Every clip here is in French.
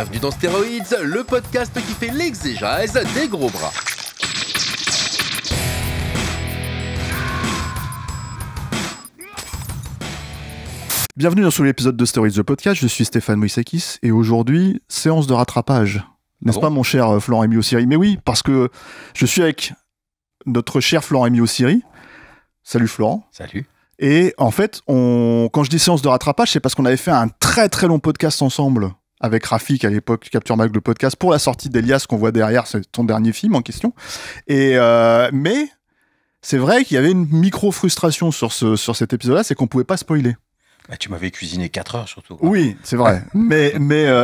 Bienvenue dans Stéroïdes, le podcast qui fait l'exégèse des gros bras. Bienvenue dans ce nouvel épisode de Stéroïdes the Podcast, je suis Stéphane Moïsakis et aujourd'hui, séance de rattrapage. N'est-ce pas mon cher Florent-Rémy Ossiri? Mais oui, parce que je suis avec notre cher Florent-Rémy Ossiri. Salut Florent. Salut. Et en fait, quand je dis séance de rattrapage, c'est parce qu'on avait fait un très très long podcast ensemble avec Rafik à l'époque, Capture Mag le podcast, pour la sortie d'Elias qu'on voit derrière, c'est ton dernier film en question. Et mais c'est vrai qu'il y avait une micro-frustration sur cet épisode-là, c'est qu'on pouvait pas spoiler. Bah, tu m'avais cuisiné 4 heures surtout. Oui, c'est vrai.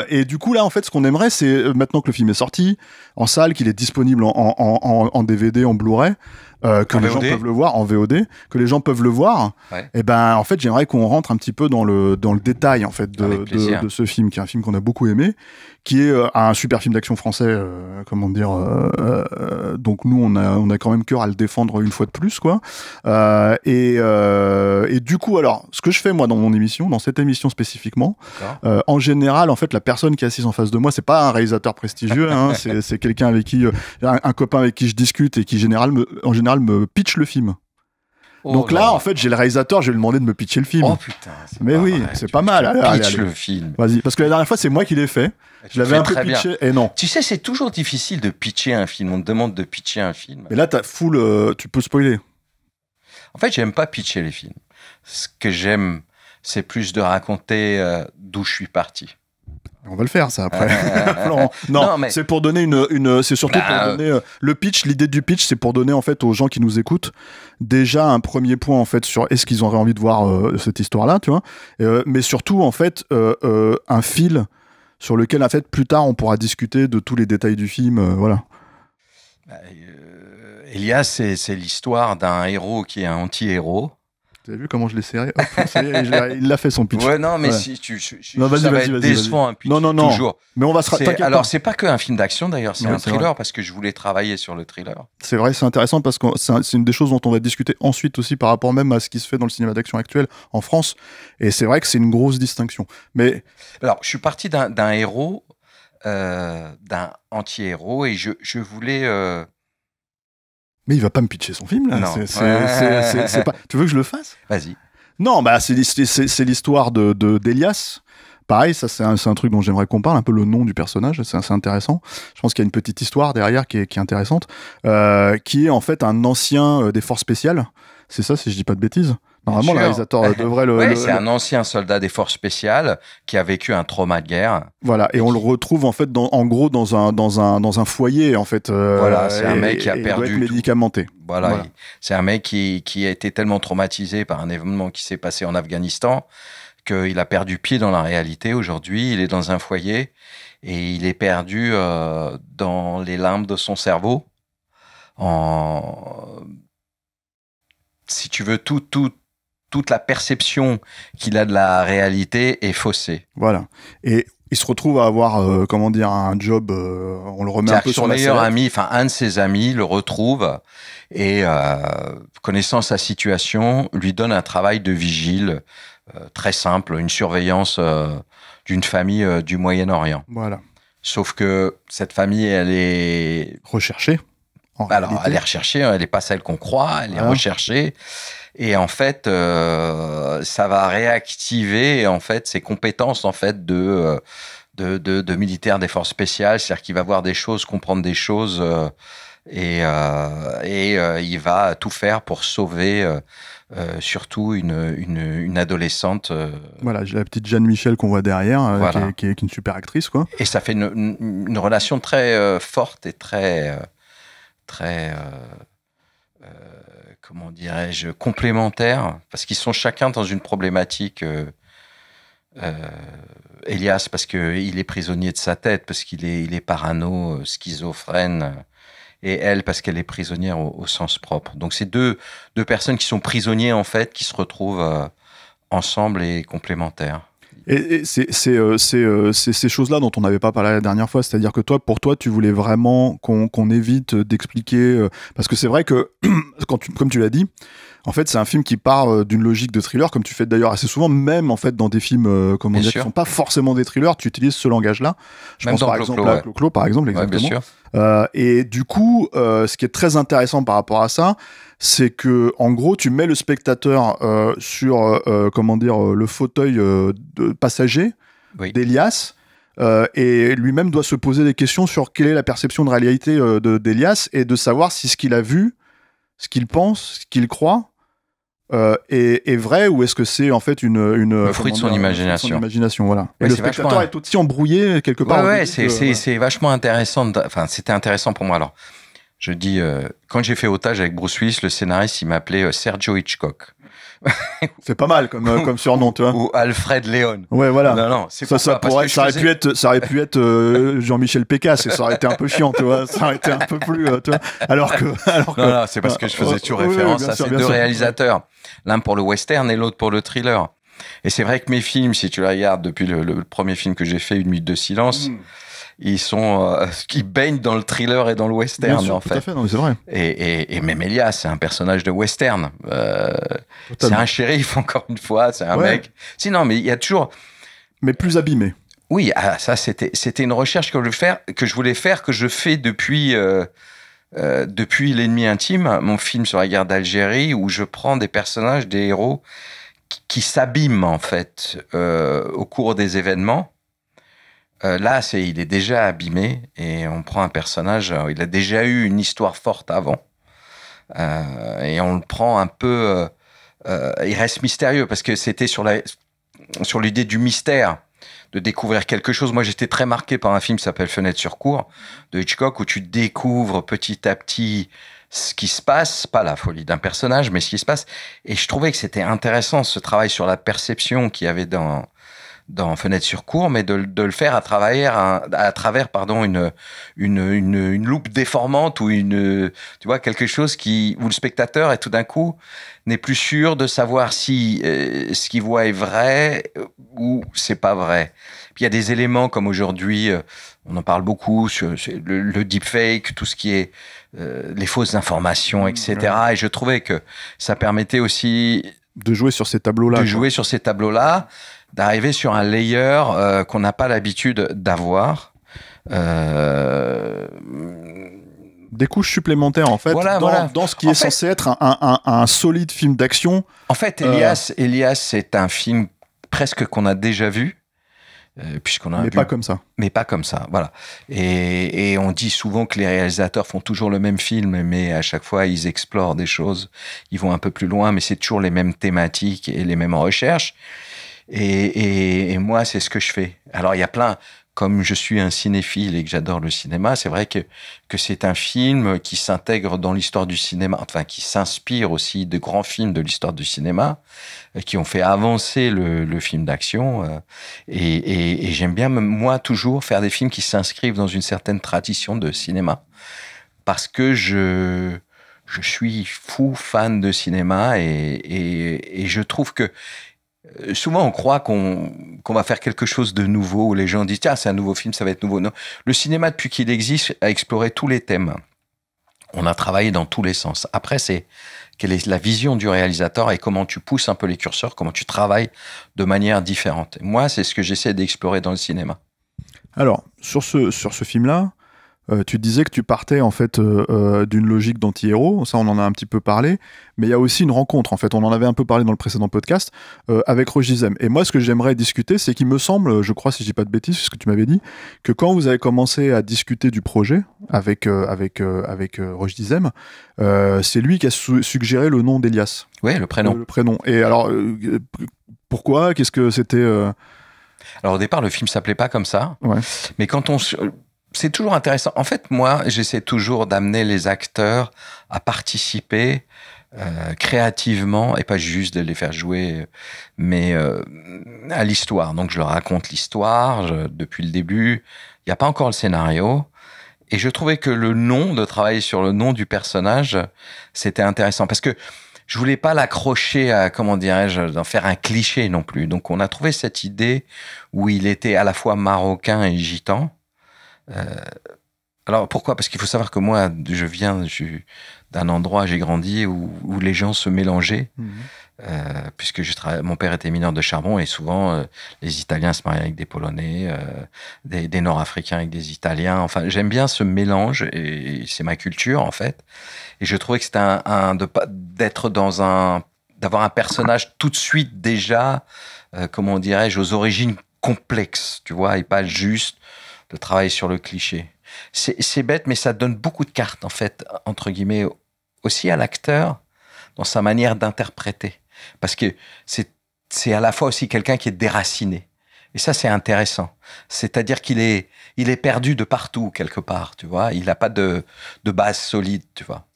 Et du coup là, en fait, ce qu'on aimerait, c'est maintenant que le film est sorti en salle, qu'il est disponible en DVD, en Blu-ray, que les gens peuvent le voir en VOD, que les gens peuvent le voir. Ouais. Et ben, en fait, j'aimerais qu'on rentre un petit peu dans le détail en fait de ce film, qui est un film qu'on a beaucoup aimé, qui est un super film d'action français. Comment dire donc nous, on a quand même cœur à le défendre une fois de plus, quoi. Et du coup, alors, ce que je fais moi dans mon émission, dans cette émission spécifiquement, en général, en fait, la personne qui est assise en face de moi, c'est pas un réalisateur prestigieux, hein, c'est quelqu'un avec qui, un copain avec qui je discute et qui en général me pitch le film. Donc là, en fait, j'ai le réalisateur, je vais lui demander de me pitcher le film. Oh putain, mais oui, vrai. c'est pas mal. Pitch le film. Vas-y, parce que la dernière fois, c'est moi qui l'ai fait. Je l'avais un peu pitché, et non. Tu sais, c'est toujours difficile de pitcher un film. On te demande de pitcher un film. Mais là, tu peux spoiler. En fait, j'aime pas pitcher les films. Ce que j'aime, c'est plus de raconter d'où je suis parti. On va le faire, ça, après. Florent. Non, mais c'est pour donner c'est surtout pour donner le pitch. L'idée du pitch, c'est pour donner, en fait, aux gens qui nous écoutent, déjà un premier point, en fait, sur est-ce qu'ils auraient envie de voir cette histoire-là, tu vois. Mais surtout, en fait, un fil sur lequel, en fait, plus tard, on pourra discuter de tous les détails du film, voilà. Elias, c'est l'histoire d'un héros qui est un anti-héros. Vous avez vu comment je l'ai serré? Hop, ça y est, il l'a fait son pitch. Ouais, non, mais si ça va être décevant un pitch. Non. Toujours. Mais on va se Alors, c'est pas qu'un film d'action d'ailleurs, c'est un thriller parce que je voulais travailler sur le thriller. C'est vrai, c'est intéressant parce que c'est une des choses dont on va discuter ensuite aussi par rapport même à ce qui se fait dans le cinéma d'action actuel en France. Et c'est vrai que c'est une grosse distinction. Mais alors, je suis parti d'un héros, d'un anti-héros, et je voulais. Mais il va pas me pitcher son film, là. Non. C'est pas... Tu veux que je le fasse? Vas-y. Non, bah, c'est l'histoire d'Elias. Pareil, ça, c'est un truc dont j'aimerais qu'on parle, un peu le nom du personnage. C'est assez intéressant. Je pense qu'il y a une petite histoire derrière qui est intéressante, qui est en fait un ancien des forces spéciales. C'est ça, si je dis pas de bêtises. Normalement, le réalisateur devrait c'est un ancien soldat des forces spéciales qui a vécu un trauma de guerre. Voilà, et on le retrouve en fait dans un foyer en fait. Voilà, c'est un mec qui a perdu. Il doit être médicamenté. Voilà. C'est un mec qui a été tellement traumatisé par un événement qui s'est passé en Afghanistan qu'il a perdu pied dans la réalité. Aujourd'hui, il est dans un foyer et il est perdu dans les limbes de son cerveau. Si tu veux, toute la perception qu'il a de la réalité est faussée. Voilà. Et il se retrouve à avoir, un job, on le remet un peu sur la sellette. Son meilleur ami, enfin un de ses amis, le retrouve et, connaissant sa situation, lui donne un travail de vigile très simple, une surveillance d'une famille du Moyen-Orient. Voilà. Sauf que cette famille, elle est... recherchée. Alors, elle est recherchée, elle n'est pas celle qu'on croit, elle est recherchée. Et en fait, ça va réactiver en fait ses compétences en fait de militaire des forces spéciales, c'est-à-dire qu'il va voir des choses, comprendre des choses, et il va tout faire pour sauver surtout une adolescente. Voilà, j'ai la petite Jeanne Michel qu'on voit derrière, qui est une super actrice, quoi. Et ça fait une relation très forte et très comment dirais-je, complémentaires, parce qu'ils sont chacun dans une problématique. Elias, parce qu'il est prisonnier de sa tête, parce qu'il est parano, schizophrène, et elle, parce qu'elle est prisonnière au sens propre. Donc, c'est deux personnes qui sont prisonniers, en fait, qui se retrouvent ensemble et complémentaires. Et c'est ces choses-là dont on n'avait pas parlé la dernière fois, c'est-à-dire que pour toi, tu voulais vraiment qu'on évite d'expliquer, parce que c'est vrai que, comme tu l'as dit, en fait, c'est un film qui part d'une logique de thriller, comme tu fais d'ailleurs assez souvent, même en fait dans des films, comment dire, qui sont pas forcément des thrillers, tu utilises ce langage-là. Je pense par exemple à Clo-Clo, par exemple, exactement. Ouais, bien sûr. Et du coup, ce qui est très intéressant par rapport à ça, c'est que en gros, tu mets le spectateur sur, comment dire, le fauteuil de passager d'Elias. Et lui-même doit se poser des questions sur quelle est la perception de réalité d'Elias et de savoir si ce qu'il a vu, ce qu'il pense, ce qu'il croit est vrai ou est-ce que c'est en fait le fruit de son imagination. Voilà. Et le spectateur est aussi embrouillé quelque part. Ouais, c'est vachement intéressant. Enfin, c'était intéressant pour moi. Alors, je dis, quand j'ai fait Otage avec Bruce Willis, le scénariste, il m'appelait Sergio Hitchcock. C'est pas mal comme surnom, tu vois. Ou Alfred Léon. Ouais, voilà. Non, ça aurait pu être Jean-Michel Pécasse et ça aurait été un peu chiant, tu vois. Ça aurait été un peu plus, tu vois. Alors que. Non, c'est parce que je faisais toujours référence à ces deux réalisateurs. L'un pour le western et l'autre pour le thriller. Et c'est vrai que mes films, si tu les regardes depuis le premier film que j'ai fait, Une minute de silence, ils baignent dans le thriller et dans le western, bien sûr, en fait. Tout à fait, non, mais c'est vrai. Et même Elias, c'est un personnage de western. C'est un shérif, encore une fois, c'est un mec. Sinon, mais il y a toujours. Mais plus abîmé. Oui, ça, c'était une recherche que je voulais faire, que je fais depuis L'ennemi intime, mon film sur la guerre d'Algérie, où je prends des personnages, des héros qui s'abîment, en fait, au cours des événements. Là, il est déjà abîmé et on prend un personnage, il a déjà eu une histoire forte avant. Et on le prend un peu... il reste mystérieux parce que c'était sur l'idée du mystère, de découvrir quelque chose. Moi, j'étais très marqué par un film qui s'appelle Fenêtre sur cour de Hitchcock, où tu découvres petit à petit ce qui se passe, pas la folie d'un personnage, mais ce qui se passe. Et je trouvais que c'était intéressant, ce travail sur la perception qu'il y avait dans Fenêtre sur cour, mais de le faire à travers une loupe déformante ou tu vois, quelque chose où le spectateur est tout d'un coup n'est plus sûr de savoir si ce qu'il voit est vrai ou c'est pas vrai. Puis il y a des éléments comme aujourd'hui, on en parle beaucoup sur le deepfake, tout ce qui est les fausses informations, etc. Et je trouvais que ça permettait aussi de jouer sur ces tableaux-là. D'arriver sur un layer qu'on n'a pas l'habitude d'avoir. Des couches supplémentaires, en fait, dans ce qui est censé être un solide film d'action. En fait, Elias, c'est un film presque qu'on a déjà vu. Pas comme ça. Mais pas comme ça, voilà. Et on dit souvent que les réalisateurs font toujours le même film, mais à chaque fois, ils explorent des choses. Ils vont un peu plus loin, mais c'est toujours les mêmes thématiques et les mêmes recherches. Et moi, c'est ce que je fais. Alors, il y a comme je suis un cinéphile et que j'adore le cinéma, c'est vrai que c'est un film qui s'intègre dans l'histoire du cinéma, enfin, qui s'inspire aussi de grands films de l'histoire du cinéma, qui ont fait avancer le film d'action. Et j'aime bien, moi, toujours faire des films qui s'inscrivent dans une certaine tradition de cinéma. Parce que je suis fou fan de cinéma et je trouve que souvent, on croit qu'on va faire quelque chose de nouveau, où les gens disent « Tiens, c'est un nouveau film, ça va être nouveau ». Non, le cinéma, depuis qu'il existe, a exploré tous les thèmes. On a travaillé dans tous les sens. Après, c'est quelle est la vision du réalisateur et comment tu pousses un peu les curseurs, comment tu travailles de manière différente. Moi, c'est ce que j'essaie d'explorer dans le cinéma. Alors, sur ce film-là, tu disais que tu partais en fait d'une logique d'anti-héros, ça on en a un petit peu parlé, mais il y a aussi une rencontre, en fait, on en avait un peu parlé dans le précédent podcast, avec Roche Dizem. Et moi ce que j'aimerais discuter, c'est qu'il me semble, je crois si je dis pas de bêtises, ce que tu m'avais dit, que quand vous avez commencé à discuter du projet avec Roche Dizem, c'est lui qui a suggéré le nom d'Elias. Oui, le prénom. Le prénom. Et alors, pourquoi ? Qu'est-ce que c'était Alors au départ, le film s'appelait pas comme ça, mais quand c'est toujours intéressant. En fait, moi, j'essaie toujours d'amener les acteurs à participer créativement, et pas juste de les faire jouer, mais à l'histoire. Donc, je leur raconte l'histoire depuis le début. Il n'y a pas encore le scénario. Et je trouvais que de travailler sur le nom du personnage, c'était intéressant. Parce que je voulais pas l'accrocher à, comment dirais-je, d'en faire un cliché non plus. Donc, on a trouvé cette idée où il était à la fois marocain et gitan. Alors, pourquoi? Parce qu'il faut savoir que moi, je viens d'un endroit, j'ai grandi où les gens se mélangeaient. Puisque mon père était mineur de charbon et souvent les Italiens se mariaient avec des Polonais, des Nord-Africains avec des Italiens. Enfin, j'aime bien ce mélange et c'est ma culture en fait. Et je trouvais que c'était d'avoir un personnage tout de suite déjà, comment dirais-je, aux origines complexes, tu vois, et pas juste de travailler sur le cliché. C'est bête, mais ça donne beaucoup de cartes en fait, entre guillemets, aussi à l'acteur dans sa manière d'interpréter. Parce que c'est à la fois aussi quelqu'un qui est déraciné. Et ça, c'est intéressant. C'est-à-dire qu'il est perdu de partout, quelque part, tu vois. Il n'a pas de base solide, tu vois.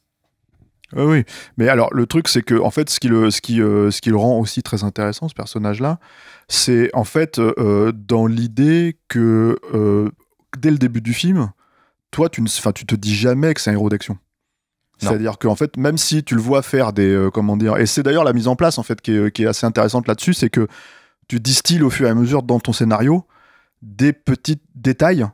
Oui, mais alors, le truc, c'est que, en fait, ce qui le rend aussi très intéressant, ce personnage-là, c'est, en fait, dans l'idée que, dès le début du film, toi, tu te dis jamais que c'est un héros d'action. C'est-à-dire qu'en fait, même si tu le vois faire des... comment dire... Et c'est d'ailleurs la mise en place, en fait, qui est assez intéressante là-dessus, c'est que tu distilles au fur et à mesure dans ton scénario des petits détails,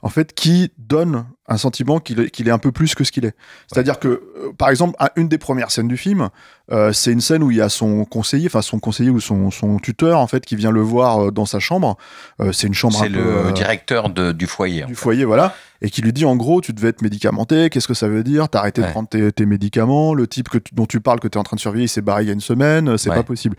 en fait, qui donnent un sentiment qu'il est un peu plus que ce qu'il est. C'est-à-dire que, par exemple, une des premières scènes du film, c'est une scène où il y a son conseiller ou son tuteur, en fait, qui vient le voir dans sa chambre. C'est une chambre un peu... C'est le directeur du foyer. Du foyer, voilà. Et qui lui dit, en gros, tu devais être médicamenté, qu'est-ce que ça veut dire? T'as arrêté de prendre tes médicaments, le type dont tu parles, que t'es en train de surveiller, il s'est barré il y a une semaine, c'est pas possible.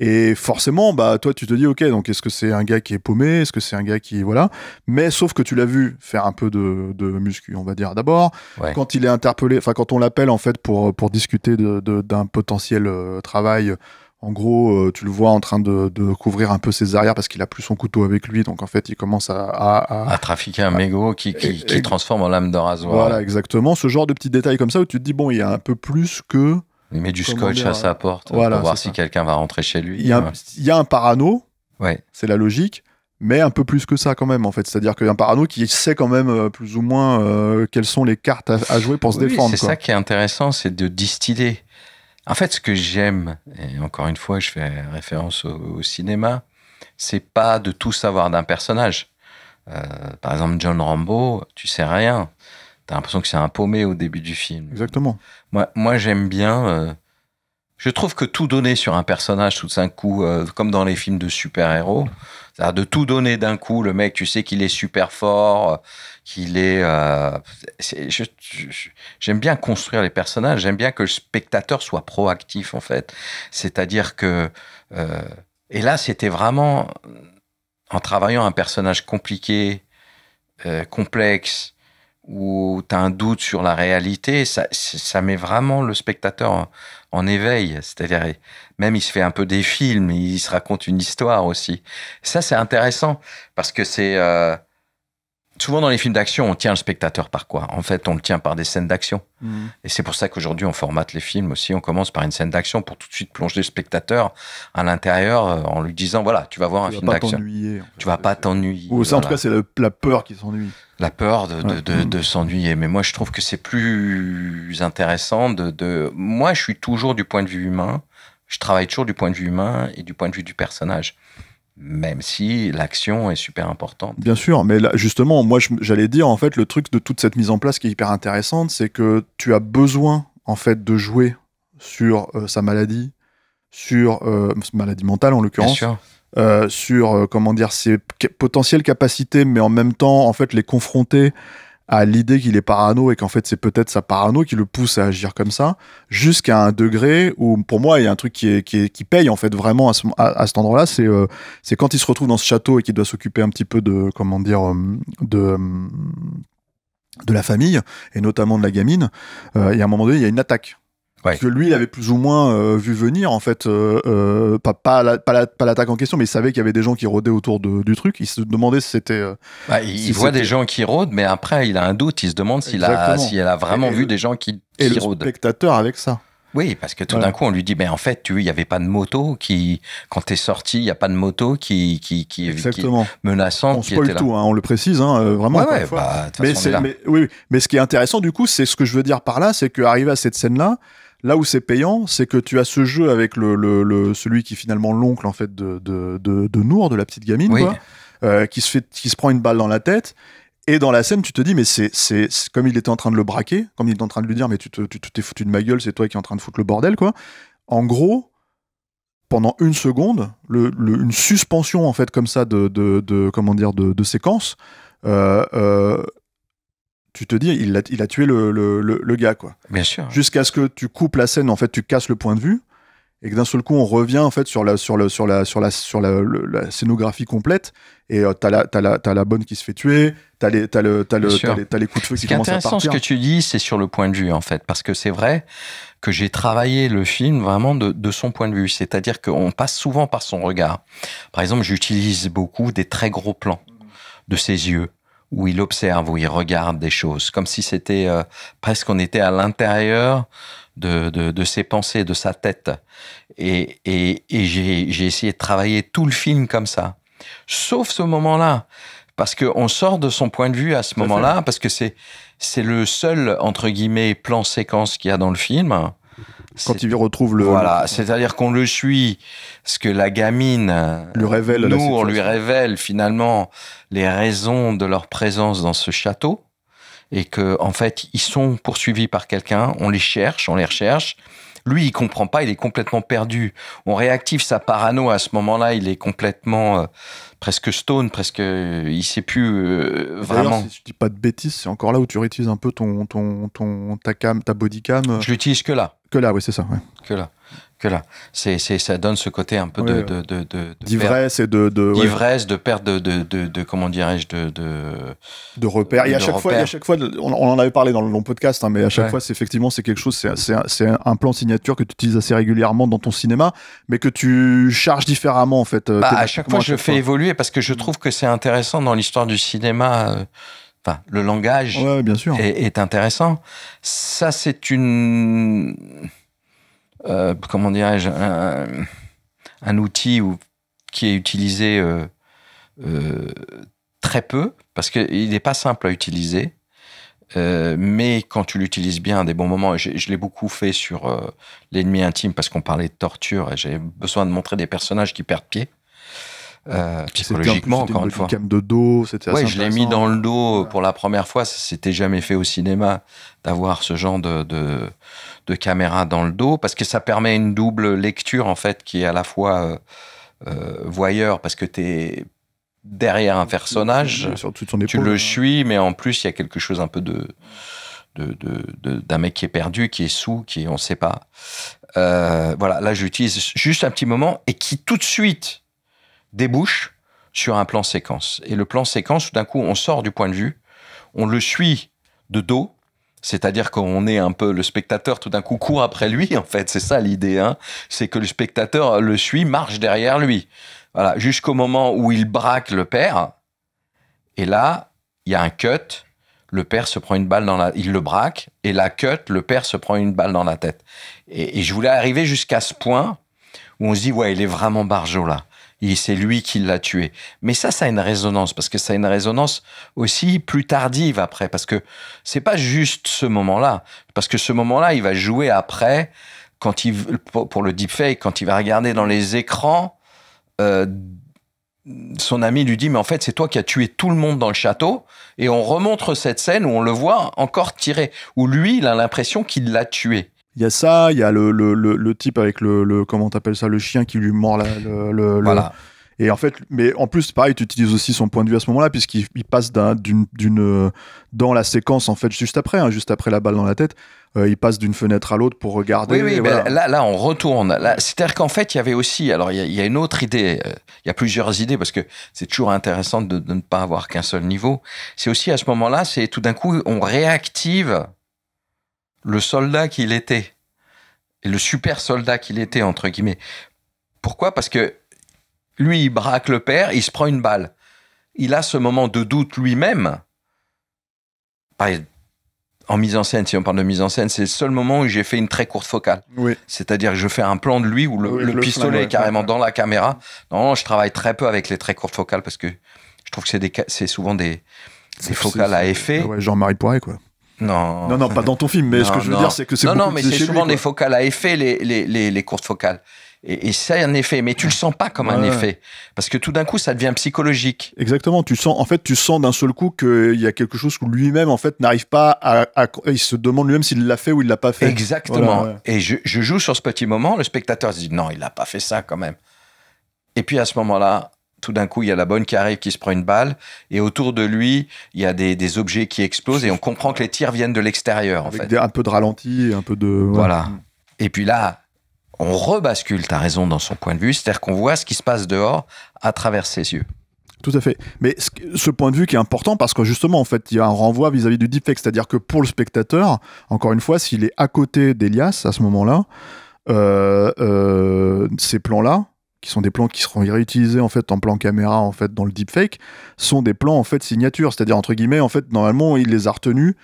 Et forcément, bah, toi, tu te dis, ok, donc est-ce que c'est un gars qui est paumé? Est-ce que c'est un gars qui... Voilà. Mais sauf que tu l'as vu faire un peu de muscu, on va dire, d'abord. Quand il est interpellé, enfin, quand on l'appelle, en fait, pour discuter d'un potentiel travail, en gros, tu le vois en train de couvrir un peu ses arrières parce qu'il a plus son couteau avec lui. Donc, en fait, il commence à trafiquer un mégot qui transforme en lame de rasoir. Voilà, exactement. Ce genre de petits détails comme ça où tu te dis, bon, il y a un peu plus que... Il met du scotch à sa porte pour voir si quelqu'un va rentrer chez lui. Il y a un parano, c'est la logique, mais un peu plus que ça quand même, en fait. C'est-à-dire qu'il y a un parano qui sait quand même plus ou moins quelles sont les cartes à jouer pour se défendre. C'est ça qui est intéressant, c'est de distiller. En fait, ce que j'aime, et encore une fois, je fais référence au cinéma, c'est pas de tout savoir d'un personnage. Par exemple, John Rambo, tu sais rien. T'as l'impression que c'est un paumé au début du film. Exactement. Moi j'aime bien... je trouve que tout donner sur un personnage tout d'un coup, comme dans les films de super-héros, c'est-à-dire de tout donner d'un coup, le mec, tu sais qu'il est super fort, qu'il est... j'aime bien construire les personnages, j'aime bien que le spectateur soit proactif, en fait. C'est-à-dire que... et là, c'était vraiment... En travaillant un personnage compliqué, complexe, où tu as un doute sur la réalité, ça met vraiment le spectateur en éveil. C'est-à-dire, même il se fait un peu des films, il se raconte une histoire aussi. Ça, c'est intéressant, parce que c'est... souvent dans les films d'action, on tient le spectateur par quoi? En fait, on le tient par des scènes d'action. Et c'est pour ça qu'aujourd'hui, on formate les films aussi. On commence par une scène d'action pour tout de suite plonger le spectateur à l'intérieur en lui disant, voilà, tu vas voir un film d'action. Tu vas pas t'ennuyer. Ou ça, en tout cas, c'est la peur qui s'ennuie. La peur de s'ennuyer. Mais moi, je trouve que c'est plus intéressant Moi, je suis toujours du point de vue humain. Je travaille toujours du point de vue humain et du point de vue du personnage. Même si l'action est super importante. Bien sûr, mais là, justement, moi, j'allais dire, en fait, le truc de toute cette mise en place qui est hyper intéressante, c'est que tu as besoin, en fait, de jouer sur sa maladie, sur maladie mentale, en l'occurrence. Bien sûr. Sur comment dire ses potentielles capacités, mais en même temps en fait les confronter à l'idée qu'il est parano et qu'en fait c'est peut-être sa parano qui le pousse à agir comme ça, jusqu'à un degré où pour moi il y a un truc qui paye en fait vraiment à cet endroit-là, c'est quand il se retrouve dans ce château et qu'il doit s'occuper un petit peu de comment dire de la famille et notamment de la gamine. Et à un moment donné il y a une attaque. Que lui, il avait plus ou moins vu venir, en fait, pas l'attaque en question, mais il savait qu'il y avait des gens qui rôdaient autour du truc. Il se demandait si c'était... il voit des gens qui rôdent, mais après, il a un doute. Il se demande s'il a vraiment vu des gens qui rôdent. Et le spectateur avec ça. Oui, parce que tout d'un coup, on lui dit, en fait, il n'y avait pas de moto quand t'es sorti, il n'y a pas de moto qui menaçante. On spoil tout, on le précise, vraiment. Mais ce qui est intéressant, du coup, c'est ce que je veux dire par là, c'est qu'arrivé à cette scène-là, Là où c'est payant, c'est que tu as ce jeu avec celui qui est finalement l'oncle en fait de Nour, de la petite gamine, quoi, qui se prend une balle dans la tête. Et dans la scène, tu te dis, mais c'est comme il était en train de le braquer, comme il était en train de lui dire, mais tu t'es foutu de ma gueule, c'est toi qui es en train de foutre le bordel, quoi. En gros, pendant une seconde, une suspension, en fait, comme ça, de séquence, tu te dis, il a tué le gars, quoi. Bien sûr. Jusqu'à ce que tu coupes la scène, en fait, tu casses le point de vue, et que d'un seul coup, on revient, en fait, sur la scénographie complète, et t'as la bonne qui se fait tuer, t'as les coups de feu qui commencent à partir. Ce qui est intéressant, ce que tu dis, c'est sur le point de vue, en fait, parce que c'est vrai que j'ai travaillé le film vraiment de son point de vue, c'est-à-dire qu'on passe souvent par son regard. Par exemple, j'utilise beaucoup des très gros plans de ses yeux, où il observe, où il regarde des choses, comme si c'était presque on était à l'intérieur de ses pensées, de sa tête. Et j'ai essayé de travailler tout le film comme ça. Sauf ce moment-là, parce qu'on sort de son point de vue à ce moment-là, parce que c'est le seul, entre guillemets, plan séquence qu'il y a dans le film. Quand il retrouve le... Voilà, c'est-à-dire qu'on le suit, ce que la gamine, Nour, lui révèle finalement les raisons de leur présence dans ce château, et que en fait, ils sont poursuivis par quelqu'un, on les recherche. Lui, il comprend pas, il est complètement perdu. On réactive sa parano à ce moment-là, il est complètement presque stone, il sait plus vraiment. Si je dis pas de bêtises, c'est encore là où tu réutilises un peu ta body cam. Je l'utilise que là. Que là, oui, c'est ça. Ouais. Que là. Ça donne ce côté un peu d'ivresse et d'ivresse, de perte de comment dirais-je, de repères. Et à chaque fois, on en avait parlé dans le long podcast, hein, mais à chaque fois, c'est quelque chose, c'est un plan signature que tu utilises assez régulièrement dans ton cinéma, mais que tu charges différemment, en fait. À chaque fois, je fais évoluer parce que je trouve que c'est intéressant dans l'histoire du cinéma. Enfin, le langage bien sûr. Est intéressant. Ça, c'est une... comment dirais-je, un outil qui est utilisé très peu, parce qu'il n'est pas simple à utiliser, mais quand tu l'utilises bien à des bons moments, je l'ai beaucoup fait sur L'ennemi intime, parce qu'on parlait de torture, et j'avais besoin de montrer des personnages qui perdent pied. Psychologiquement, encore une fois. Cam de dos, c'était assez je l'ai mis dans le dos pour la première fois. Ça s'était jamais fait au cinéma d'avoir ce genre de caméra dans le dos, parce que ça permet une double lecture, en fait, qui est à la fois voyeur, parce que t'es derrière un personnage, tu le suis, mais en plus, il y a quelque chose un peu d'un mec qui est perdu, qui est sous, on sait pas. Voilà, là, j'utilise juste un petit moment, et qui tout de suite débouche sur un plan séquence. Et le plan séquence, tout d'un coup, on sort du point de vue, on le suit de dos, c'est-à-dire qu'on est un peu, le spectateur tout d'un coup court après lui, en fait, c'est ça l'idée, hein. C'est que le spectateur le suit, marche derrière lui. Voilà, jusqu'au moment où il braque le père, et là, il y a un cut, le père se prend une balle il le braque, et la cut, le père se prend une balle dans la tête. Et je voulais arriver jusqu'à ce point où on se dit, ouais, il est vraiment barjot là. C'est lui qui l'a tué. Mais ça a une résonance, parce que ça a une résonance aussi plus tardive après, parce que c'est pas juste ce moment-là, parce que ce moment-là, il va jouer après, pour le deepfake, quand il va regarder dans les écrans, son ami lui dit, mais en fait, c'est toi qui as tué tout le monde dans le château, et on remontre cette scène où on le voit encore tirer, où lui, il a l'impression qu'il l'a tué. Il y a ça, il y a le type avec comment t'appelles ça, le chien qui lui mord voilà. Et en fait, mais en plus, pareil, tu utilises aussi son point de vue à ce moment-là, puisqu'il passe dans la séquence, en fait, juste après la balle dans la tête, il passe d'une fenêtre à l'autre pour regarder. Oui, voilà. là, on retourne. C'est-à-dire qu'en fait, il y avait aussi, alors il y a une autre idée, il y a plusieurs idées, parce que c'est toujours intéressant de ne pas avoir qu'un seul niveau. C'est aussi à ce moment-là, c'est tout d'un coup, on réactive le soldat qu'il était, et le super soldat qu'il était, entre guillemets. Pourquoi ? Parce que lui, il braque le père, il se prend une balle. Il a ce moment de doute lui-même. En mise en scène, si on parle de mise en scène, c'est le seul moment où j'ai fait une très courte focale. Oui. C'est-à-dire que je fais un plan de lui où le pistolet est carrément dans la caméra. Non, je travaille très peu avec les très courtes focales, parce que je trouve que c'est souvent des focales à effet. Ouais, Jean-Marie Poiret, quoi. Non, pas dans ton film, mais ce que je veux dire, c'est que c'est beaucoup mais c'est souvent des focales à effet, les courtes focales. Et c'est un effet, mais tu le sens pas comme un effet, parce que tout d'un coup, ça devient psychologique. Exactement. Tu sens d'un seul coup qu'il y a quelque chose où lui-même, en fait, n'arrive pas il se demande lui-même s'il l'a fait ou il l'a pas fait. Exactement. Voilà, Et je joue sur ce petit moment, le spectateur se dit non, il l'a pas fait ça quand même. Et puis à ce moment-là, tout d'un coup, il y a la bonne qui arrive, qui se prend une balle, et autour de lui, il y a des objets qui explosent, et on comprend que les tirs viennent de l'extérieur, en fait. Un peu de ralenti, un peu de... Voilà. Et puis là, on rebascule, t'as raison, dans son point de vue, c'est-à-dire qu'on voit ce qui se passe dehors à travers ses yeux. Tout à fait. Mais ce point de vue qui est important, parce que justement, en fait, il y a un renvoi vis-à-vis du deepfake, c'est-à-dire que pour le spectateur, encore une fois, s'il est à côté d'Elias à ce moment-là, ces plans-là, qui sont des plans qui seront réutilisés en fait en plan caméra en fait dans le deepfake, sont des plans en fait signature, c'est-à-dire entre guillemets en fait normalement il les a retenus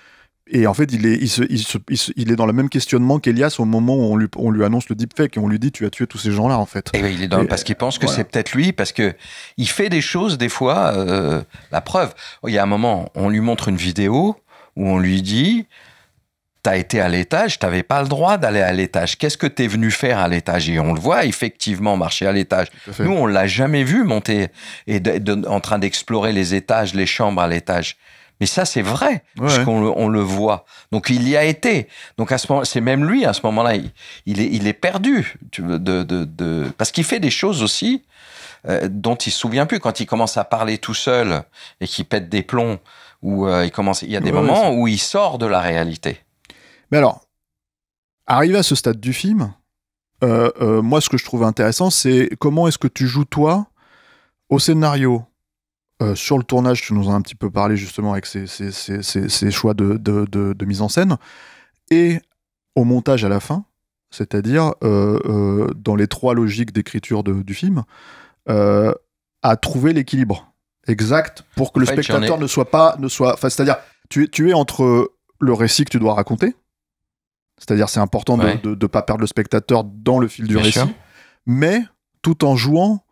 et en fait il est dans le même questionnement qu'Elias au moment où on lui annonce le deepfake et on lui dit tu as tué tous ces gens-là en fait. Et il est parce qu'il pense que c'est peut-être lui, parce que il fait des choses des fois. La preuve, il y a un moment on lui montre une vidéo où on lui dit t'as été à l'étage, t'avais pas le droit d'aller à l'étage. Qu'est-ce que t'es venu faire à l'étage? Et on le voit effectivement marcher à l'étage. Nous, on l'a jamais vu monter et en train d'explorer les étages, les chambres à l'étage. Mais ça, c'est vrai, puisqu'on on le voit. Donc, il y a été. Donc, à ce moment, c'est même lui, à ce moment-là, il est perdu. Parce qu'il fait des choses aussi dont il se souvient plus. Quand il commence à parler tout seul et qu'il pète des plombs, il y a des moments où il sort de la réalité. Mais alors, arrivé à ce stade du film, moi, ce que je trouve intéressant, c'est comment est-ce que tu joues, toi, au scénario, sur le tournage, tu nous en as un petit peu parlé, justement, avec ces choix de mise en scène, et au montage à la fin, c'est-à-dire dans les 3 logiques d'écriture du film, à trouver l'équilibre exact pour que le spectateur ne soit... c'est-à-dire, tu es entre le récit que tu dois raconter, c'est-à-dire c'est important de ne pas perdre le spectateur dans le fil du récit, mais tout en jouant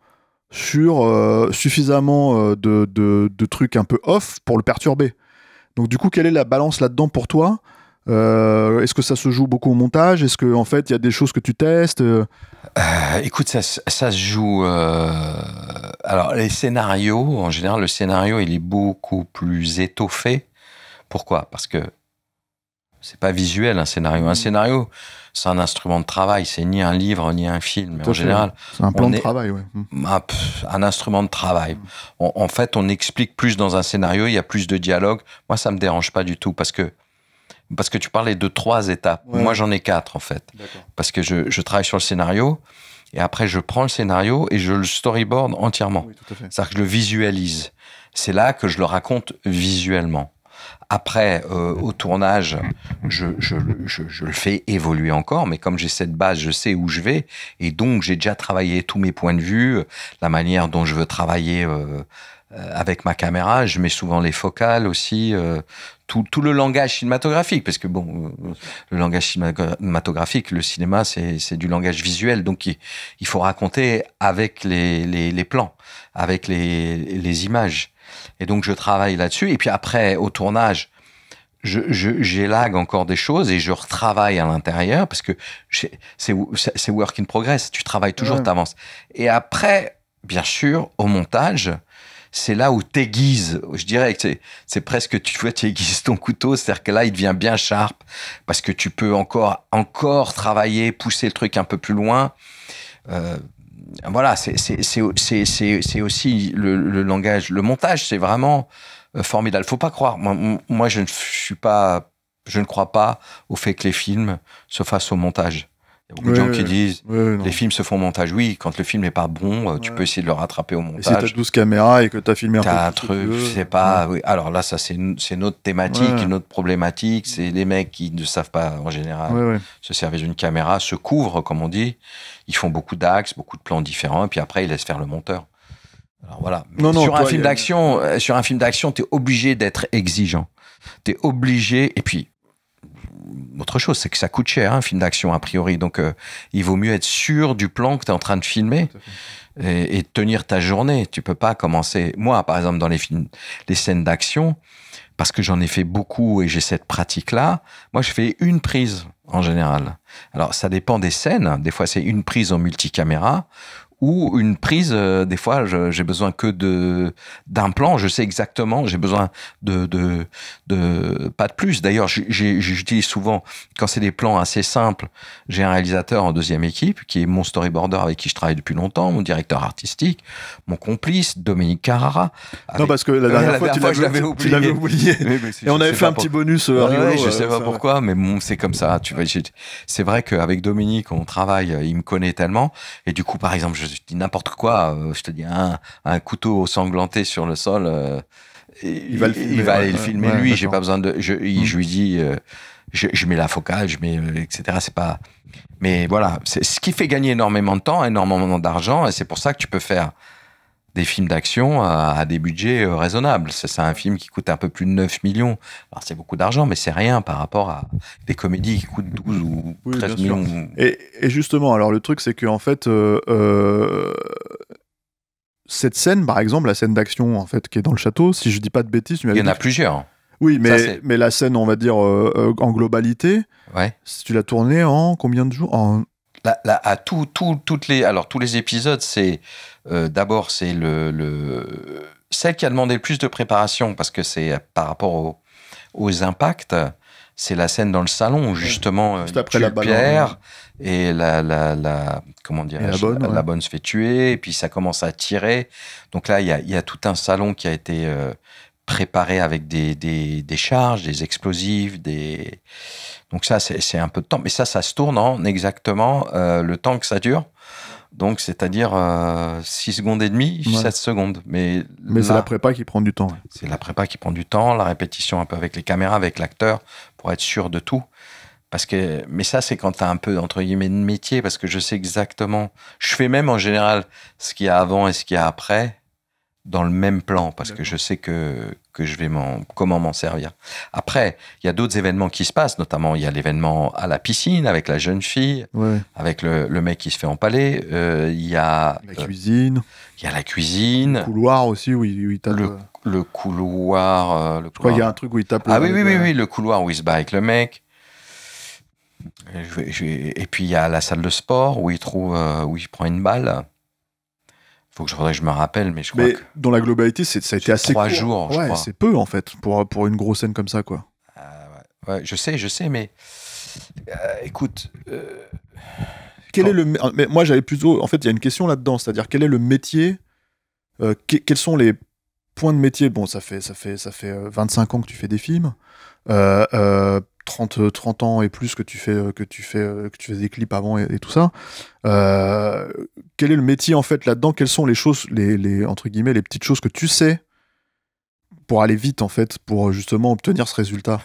sur suffisamment de trucs un peu off pour le perturber. Donc du coup, quelle est la balance là-dedans pour toi ? Est-ce que ça se joue beaucoup au montage ? Est-ce que en fait il y a des choses que tu testes ? Écoute, ça se joue. Alors les scénarios, en général, le scénario il est beaucoup plus étoffé. Pourquoi ? Parce que c'est pas visuel un scénario. Un scénario, c'est un instrument de travail. C'est ni un livre ni un film. Mais en général, c'est un plan de travail, ouais. Un instrument de travail. En fait, on explique plus dans un scénario. Il y a plus de dialogue. Moi, ça me dérange pas du tout parce que tu parlais de 3 étapes. Ouais. Moi, j'en ai 4 en fait. D'accord. Parce que je travaille sur le scénario et après je prends le scénario et je le storyboard entièrement. Oui, tout à fait. C'est-à-dire que je le visualise. C'est là que je le raconte visuellement. Après, au tournage, je le fais évoluer encore, mais comme j'ai cette base, je sais où je vais, et donc j'ai déjà travaillé tous mes points de vue, la manière dont je veux travailler avec ma caméra. Je mets souvent les focales aussi, tout le langage cinématographique, parce que bon, le langage cinématographique, le cinéma, c'est du langage visuel, donc il faut raconter avec les plans, avec les images. Et donc, je travaille là-dessus. Et puis après, au tournage, j'élague encore des choses et je retravaille à l'intérieur parce que c'est work in progress. Tu travailles toujours, t'avances. Et après, bien sûr, au montage, c'est là où t'aiguises. Je dirais que c'est presque, tu aiguises ton couteau. C'est-à-dire que là, il devient bien sharp parce que tu peux encore travailler, pousser le truc un peu plus loin. Voilà, c'est aussi le langage, le montage, c'est vraiment formidable. Faut pas croire. Moi, je ne crois pas au fait que les films se fassent au montage. Il y a beaucoup de gens qui disent les films se font au montage. Oui, quand le film n'est pas bon, tu peux essayer de le rattraper au montage. Et si t'as 12 caméras et que t'as filmé un truc, c'est pas. Oui. Alors là, ça c'est une autre thématique, une autre problématique. C'est les mecs qui ne savent pas en général se servir d'une caméra, se couvrent comme on dit. Ils font beaucoup d'axes, beaucoup de plans différents, et puis après ils laissent faire le monteur. Alors voilà. Sur un film d'action, t'es obligé d'être exigeant. T'es obligé. Et puis autre chose, c'est que ça coûte cher, un film d'action, a priori. Donc, il vaut mieux être sûr du plan que tu es en train de filmer et tenir ta journée. Tu peux pas commencer... Moi, par exemple, dans les scènes d'action, parce que j'en ai fait beaucoup et j'ai cette pratique-là, moi, je fais une prise, en général. Alors, ça dépend des scènes. Des fois, c'est une prise en multicaméra ou une prise, des fois, j'ai besoin que d'un plan. Je sais exactement, j'ai besoin de pas de plus. D'ailleurs, j'utilise souvent, quand c'est des plans assez simples, j'ai un réalisateur en deuxième équipe qui est mon storyboarder avec qui je travaille depuis longtemps, mon directeur artistique, mon complice, Dominique Carrara. Non, parce que la dernière fois, tu l'avais oublié. Et on avait fait un petit bonus rigolo. Ouais, je sais pas pourquoi, mais bon, c'est comme ça. Tu vois, c'est vrai qu'avec Dominique, on travaille, il me connaît tellement. Et du coup, par exemple, je dis n'importe quoi, je te dis un couteau sanglanté sur le sol, il va aller le filmer lui, j'ai pas besoin de... Je lui dis, je mets la focale, je mets, etc. C'est pas... Mais voilà, c'est ce qui fait gagner énormément de temps, énormément d'argent, et c'est pour ça que tu peux faire des films d'action à des budgets raisonnables. C'est un film qui coûte un peu plus de 9 millions. Alors, c'est beaucoup d'argent, mais c'est rien par rapport à des comédies qui coûtent 12 ou 13 millions. Et justement, alors le truc, c'est que en fait, cette scène, par exemple, la scène d'action en fait, qui est dans le château, si je dis pas de bêtises... Il y en a plusieurs. Oui, mais la scène, on va dire, en globalité, si tu l'as tournée en combien de jours tous les épisodes, c'est d'abord c'est celle qui a demandé le plus de préparation parce que c'est par rapport aux impacts. C'est la scène dans le salon où justement juste après la Pierre et la bonne se fait tuer et puis ça commence à tirer. Donc là il y a tout un salon qui a été préparé avec des charges, des explosifs, donc ça, c'est un peu de temps. Mais ça se tourne en exactement le temps que ça dure. Donc, c'est-à-dire 6 secondes et demie, 7 secondes. Mais c'est la prépa qui prend du temps. Ouais. C'est la prépa qui prend du temps, la répétition un peu avec les caméras, avec l'acteur, pour être sûr de tout. Mais ça, c'est quand tu as un peu, entre guillemets, de métier, parce que je sais exactement... Je fais même, en général, ce qu'il y a avant et ce qu'il y a après, dans le même plan, parce que je sais que je vais comment m'en servir. Après, il y a d'autres événements qui se passent, notamment il y a l'événement à la piscine avec la jeune fille, avec le mec qui se fait empaler. Il y a la cuisine. Il y a la cuisine. Le couloir aussi où il tape. Le couloir. Je crois qu'il y a un truc où il tape. Oui, le couloir où il se bat avec le mec. Et puis il y a la salle de sport où il prend une balle. Faudrait que je me rappelle, mais je crois que... dans la globalité, ça a été assez 3 jours, je crois. C'est peu, en fait, pour une grosse scène comme ça, quoi. Je sais, mais... écoute... Quel est mais moi, j'avais plutôt... En fait, il y a une question là-dedans, c'est-à-dire, quel est le métier quels sont les points de métier? Bon, ça fait 25 ans que tu fais des films. 30 ans et plus que tu fais des clips avant et tout ça. Quel est le métier en fait là-dedans? Quelles sont les choses, les entre guillemets, les petites choses que tu sais pour aller vite en fait, pour justement obtenir ce résultat?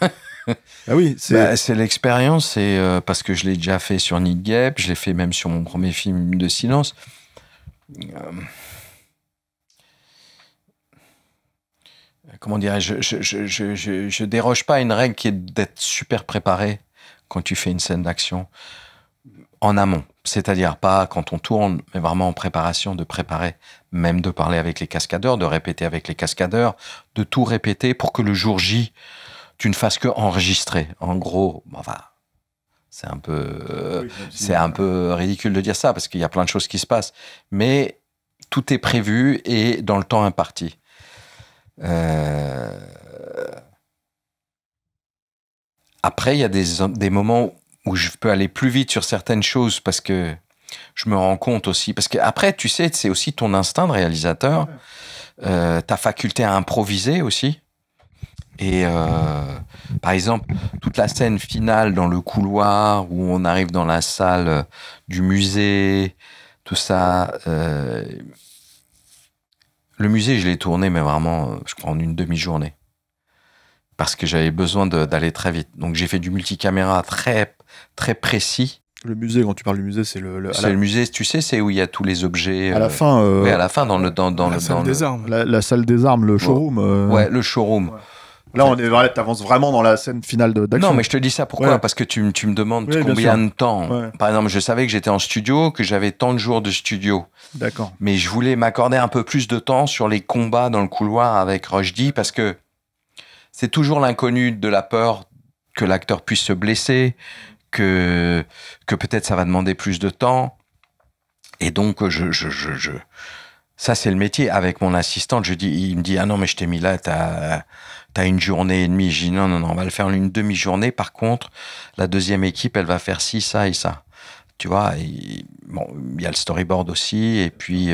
Ah oui, c'est l'expérience, c'est parce que je l'ai déjà fait sur Nick Gap, je l'ai fait même sur mon premier film de silence. Comment dirais-je, je déroge pas à une règle qui est d'être super préparé quand tu fais une scène d'action en amont. C'est-à-dire pas quand on tourne, mais vraiment en préparation, de préparer, même de parler avec les cascadeurs, de répéter avec les cascadeurs, de tout répéter pour que le jour J, tu ne fasses que enregistrer. En gros, enfin, c'est un peu ridicule de dire ça parce qu'il y a plein de choses qui se passent, mais tout est prévu et dans le temps imparti. Après, il y a des moments où je peux aller plus vite sur certaines choses parce que je me rends compte aussi. Parce qu'après, tu sais, c'est aussi ton instinct de réalisateur, ta faculté à improviser aussi. Et par exemple, toute la scène finale dans le couloir où on arrive dans la salle du musée, tout ça... Le musée, je l'ai tourné, mais vraiment, je crois, en une demi-journée. Parce que j'avais besoin d'aller très vite. Donc, j'ai fait du multicaméra très, très précis. Le musée, quand tu parles du musée, c'est le musée, tu sais, c'est où il y a tous les objets. À la fin. Oui, à la fin, dans la salle le... des armes. La salle des armes, le showroom. Ouais, le showroom. Ouais. Là, t'avances vraiment dans la scène finale d'action. Non, mais je te dis ça pourquoi ? Parce que tu me demandes combien de temps. Par exemple, je savais que j'étais en studio, que j'avais tant de jours de studio. D'accord. Mais je voulais m'accorder un peu plus de temps sur les combats dans le couloir avec Rushdie, parce que c'est toujours l'inconnu de la peur que l'acteur puisse se blesser, que peut-être ça va demander plus de temps. Et donc, ça, c'est le métier. Avec mon assistante, il me dit, ah non, mais je t'ai mis là, t'as 1 journée et demie. Je dis, non, on va le faire en une demi-journée. Par contre, la deuxième équipe, elle va faire ci, ça et ça. Tu vois, il y a le storyboard aussi. Et puis,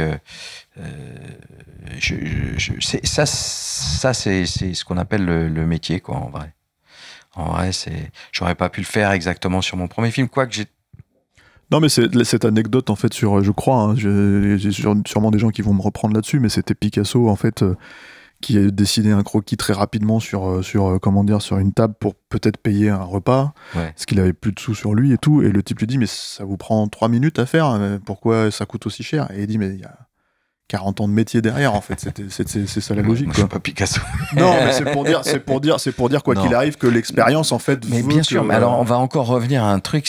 ça, c'est ce qu'on appelle le métier, quoi, en vrai. En vrai, j'aurais pas pu le faire exactement sur mon premier film, quoique j'ai... Non, mais cette anecdote, en fait, je crois, hein, j'ai sûrement des gens qui vont me reprendre là-dessus, mais c'était Picasso, en fait, qui a dessiné un croquis très rapidement sur une table pour peut-être payer un repas, parce qu'il avait plus de sous sur lui et tout, et le type lui dit, mais ça vous prend 3 minutes à faire, pourquoi ça coûte aussi cher ? Et il dit, mais il y a 40 ans de métier derrière, en fait, c'est ça la logique. Moi, je suis pas Picasso. Non, mais c'est pour dire quoi qu'il arrive que l'expérience, en fait. Mais bien sûr, mais alors on va encore revenir à un truc,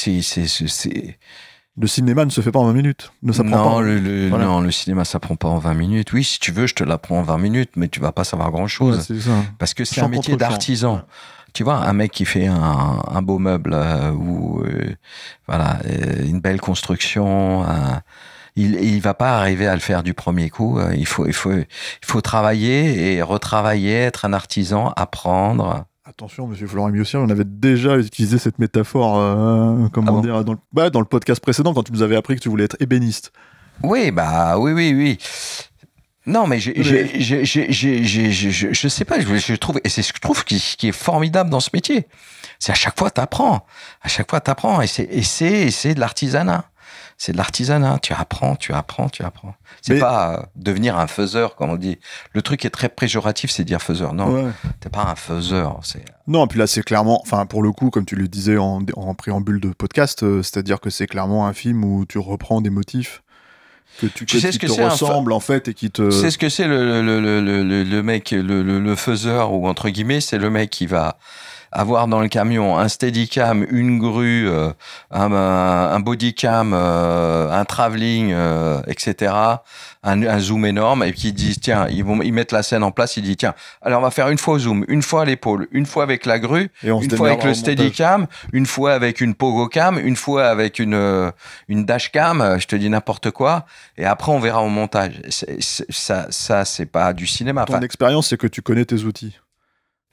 Le cinéma ne se fait pas en 20 minutes. Ne s'apprend pas. Non, le cinéma, ça prend pas en 20 minutes. Oui, si tu veux, je te l'apprends en 20 minutes, mais tu vas pas savoir grand-chose. Ouais, c'est ça. Parce que c'est un métier d'artisan. Ouais. Tu vois, un mec qui fait un beau meuble ou une belle construction, il va pas arriver à le faire du premier coup. Il faut travailler et retravailler, être un artisan, apprendre. Attention, monsieur Florent Miussien, on avait déjà utilisé cette métaphore, dans le podcast précédent, quand tu nous avais appris que tu voulais être ébéniste. Oui, oui. Non, mais je sais pas, je trouve, et c'est ce que je trouve qui est formidable dans ce métier. C'est à chaque fois t'apprends, et c'est de l'artisanat. C'est de l'artisanat, tu apprends. C'est pas devenir un faiseur, comme on dit. Le truc est très péjoratif, c'est dire faiseur. Non, t'es pas un faiseur. Non, puis là, c'est clairement, enfin, pour le coup, comme tu le disais en préambule de podcast, c'est-à-dire que c'est clairement un film où tu reprends des motifs qui te ressemblent, en fait, et qui te... Tu sais ce que c'est le mec, le faiseur, ou entre guillemets, c'est le mec qui va avoir dans le camion un steadicam, une grue, un bodycam, un travelling, etc., un zoom énorme, et puis ils disent, tiens, ils mettent la scène en place, ils disent, tiens, alors on va faire une fois au zoom, une fois à l'épaule, une fois avec la grue, une fois avec le steadicam, une fois avec une pogocam, une fois avec une dashcam, je te dis n'importe quoi, et après on verra au montage. Ça c'est pas du cinéma. Ton expérience, c'est que tu connais tes outils.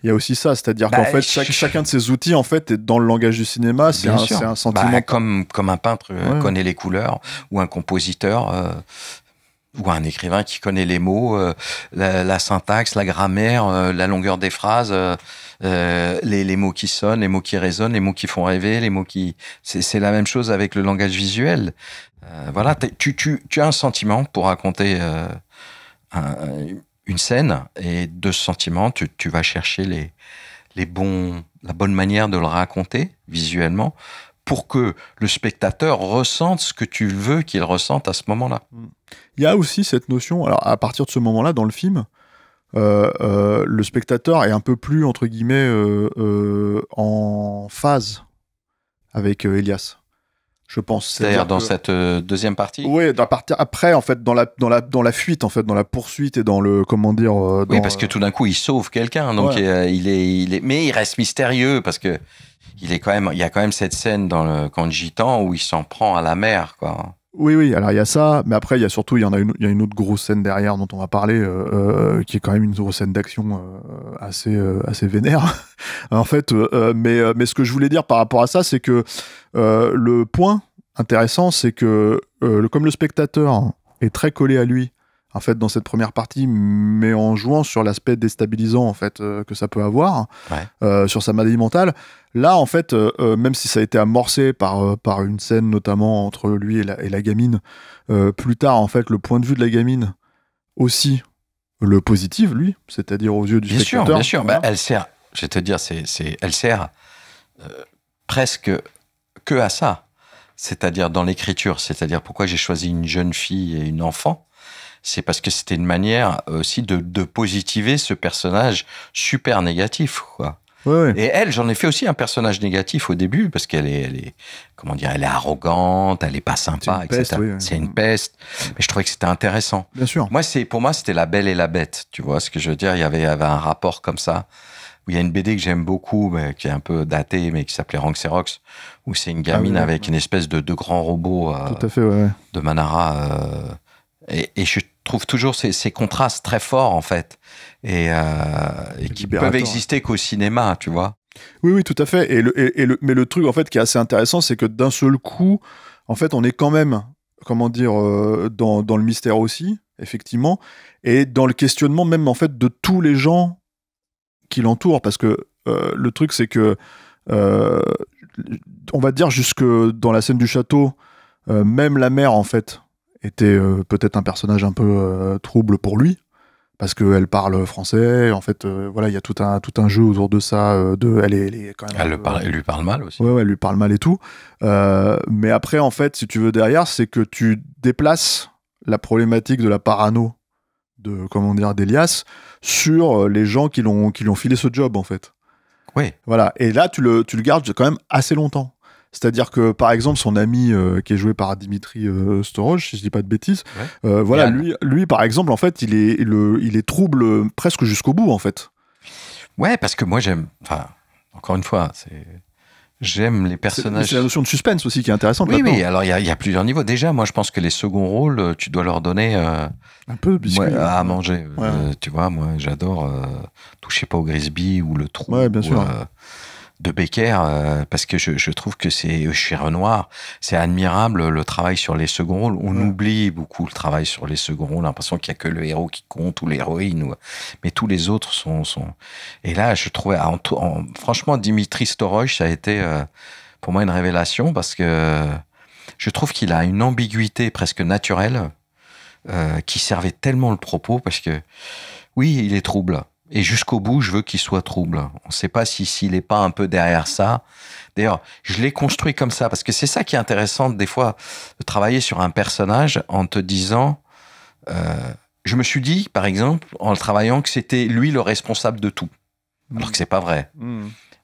Il y a aussi ça, c'est-à-dire qu'en fait, chacun de ces outils, en fait, dans le langage du cinéma, c'est un sentiment. Comme un peintre connaît les couleurs, ou un compositeur, ou un écrivain qui connaît les mots, la syntaxe, la grammaire, la longueur des phrases, les mots qui sonnent, les mots qui résonnent, les mots qui font rêver, les mots qui... C'est la même chose avec le langage visuel. Voilà, tu as un sentiment pour raconter une scène, et de ce sentiment, tu vas chercher la bonne manière de le raconter visuellement pour que le spectateur ressente ce que tu veux qu'il ressente à ce moment-là. Il y a aussi cette notion, alors à partir de ce moment-là, dans le film, le spectateur est un peu plus, entre guillemets, en phase avec Elias. Je pense. C'est-à-dire dans cette deuxième partie. Oui, après, en fait, dans la fuite, en fait, dans la poursuite et dans le, comment dire. Oui, parce que tout d'un coup, il sauve quelqu'un, donc mais il reste mystérieux parce que il y a quand même cette scène dans le camp de gitans où il s'en prend à la mer, quoi. Oui, alors il y a ça, mais après il y a une autre grosse scène derrière dont on va parler, qui est quand même une grosse scène d'action assez vénère. En fait, mais ce que je voulais dire par rapport à ça, c'est que le point intéressant, c'est que comme le spectateur est très collé à lui, en fait, dans cette première partie, mais en jouant sur l'aspect déstabilisant, en fait, que ça peut avoir, sur sa maladie mentale. Là, en fait, même si ça a été amorcé par une scène, notamment entre lui et la gamine, plus tard, en fait, le point de vue de la gamine aussi le positif, lui, c'est-à-dire aux yeux du spectateur. Bien sûr, voilà. Elle sert, je vais te dire, elle sert presque que à ça. C'est-à-dire dans l'écriture, c'est-à-dire pourquoi j'ai choisi une jeune fille et une enfant. c'est parce que c'était une manière aussi de positiver ce personnage super négatif, quoi. Ouais. Et elle, j'en ai fait aussi un personnage négatif au début, parce qu'elle est, comment dire, elle est arrogante, elle est pas sympa, etc. C'est une peste. Mais je trouvais que c'était intéressant. Bien sûr. Pour moi, c'était La Belle et la Bête. Tu vois ce que je veux dire? Il y avait un rapport comme ça. Où il y a une BD que j'aime beaucoup, mais qui est un peu datée, mais qui s'appelait Ranxerox, où c'est une gamine avec une espèce de grand robot tout à fait, de Manara. Et je trouve toujours ces contrastes très forts, en fait, et qui peuvent exister qu'au cinéma, tu vois. Oui, tout à fait. Mais le truc, en fait, qui est assez intéressant, c'est que d'un seul coup, en fait, on est quand même, comment dire, dans le mystère aussi, effectivement, et dans le questionnement même, en fait, de tous les gens qui l'entourent, parce que le truc, c'est que, on va dire, jusque dans la scène du château, même la mère, en fait, était peut-être un personnage un peu trouble pour lui, parce qu'elle parle français, en fait, voilà, il y a tout un jeu autour de ça, elle est quand même... Elle lui parle mal aussi. Ouais, elle lui parle mal et tout. Mais après, en fait, si tu veux, derrière, c'est que tu déplaces la problématique de la parano d'Elias sur les gens qui l'ont filé ce job, en fait. Oui. Voilà. Et là, tu le gardes quand même assez longtemps. C'est-à-dire que, par exemple, son ami qui est joué par Dimitri Storoj, si je dis pas de bêtises, voilà, lui, par exemple, en fait, il est trouble presque jusqu'au bout, en fait. Ouais, parce que moi, j'aime... Enfin, encore une fois, j'aime les personnages... C'est la notion de suspense aussi qui est intéressante. Oui, alors il y a plusieurs niveaux. Déjà, moi, je pense que les seconds rôles, tu dois leur donner... un peu de biscuit. À manger. Ouais. Tu vois, moi, j'adore Touchez pas au Grisby ou Le Trou. Ouais, bien sûr. De Becker, parce que je trouve que c'est chez Renoir, c'est admirable le travail sur les seconds rôles. On oublie beaucoup le travail sur les seconds rôles, l'impression qu'il y a que le héros qui compte ou l'héroïne, mais tous les autres sont... Et là, je trouvais, franchement, Dimitri Storoj, ça a été pour moi une révélation, parce que je trouve qu'il a une ambiguïté presque naturelle qui servait tellement le propos, parce que oui, il est trouble. Et jusqu'au bout, je veux qu'il soit trouble. On ne sait pas s'il n'est pas un peu derrière ça. D'ailleurs, je l'ai construit comme ça, parce que c'est ça qui est intéressant, des fois, de travailler sur un personnage en te disant... je me suis dit, par exemple, en le travaillant, que c'était lui le responsable de tout. Alors que ce n'est pas vrai.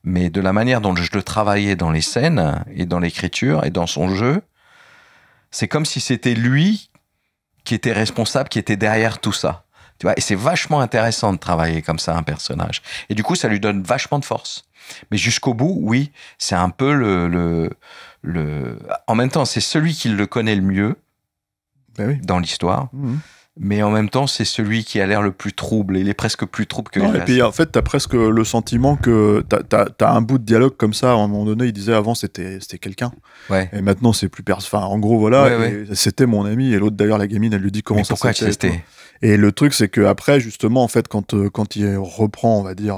Mais de la manière dont je le travaillais dans les scènes, et dans l'écriture, et dans son jeu, c'est comme si c'était lui qui était responsable, qui était derrière tout ça. Tu vois, et c'est vachement intéressant de travailler comme ça un personnage. Et du coup, ça lui donne vachement de force. Mais jusqu'au bout, oui, c'est un peu en même temps, c'est celui qui le connaît le mieux dans l'histoire. Mais en même temps, c'est celui qui a l'air le plus trouble. Il est presque plus trouble que Elias. Et puis, en fait, t'as presque le sentiment que t'as un bout de dialogue comme ça. À un moment donné, il disait avant, c'était quelqu'un. Ouais. Et maintenant, c'est plus personne. Enfin, en gros, voilà. C'était mon ami. Et l'autre, d'ailleurs, la gamine, elle lui dit comment ça pourquoi c'était. Et le truc, c'est que après, justement, en fait, quand il reprend, on va dire,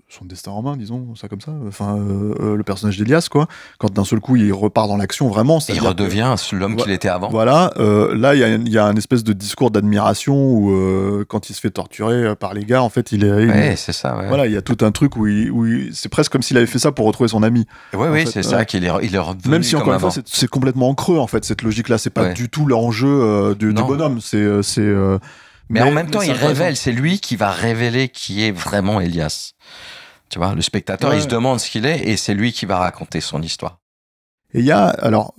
son destin en main, disons, ça comme ça. Enfin, le personnage d'Elias, quoi. Quand d'un seul coup, il repart dans l'action, vraiment. Il redevient l'homme qu'il était avant. Voilà. Là, il y a un espèce de discours d'admiration où, quand il se fait torturer par les gars, en fait, c'est ça. Ouais. Voilà, il y a tout un truc où c'est presque comme s'il avait fait ça pour retrouver son ami. Oui, c'est ça, qu'il est revenu. Même si, encore une fois, c'est complètement en creux, en fait, cette logique-là. C'est pas du tout l'enjeu du bonhomme. Mais en même temps, il révèle, c'est lui qui va révéler qui est vraiment Elias. Tu vois, le spectateur, il se demande ce qu'il est, et c'est lui qui va raconter son histoire. Et il y a, alors,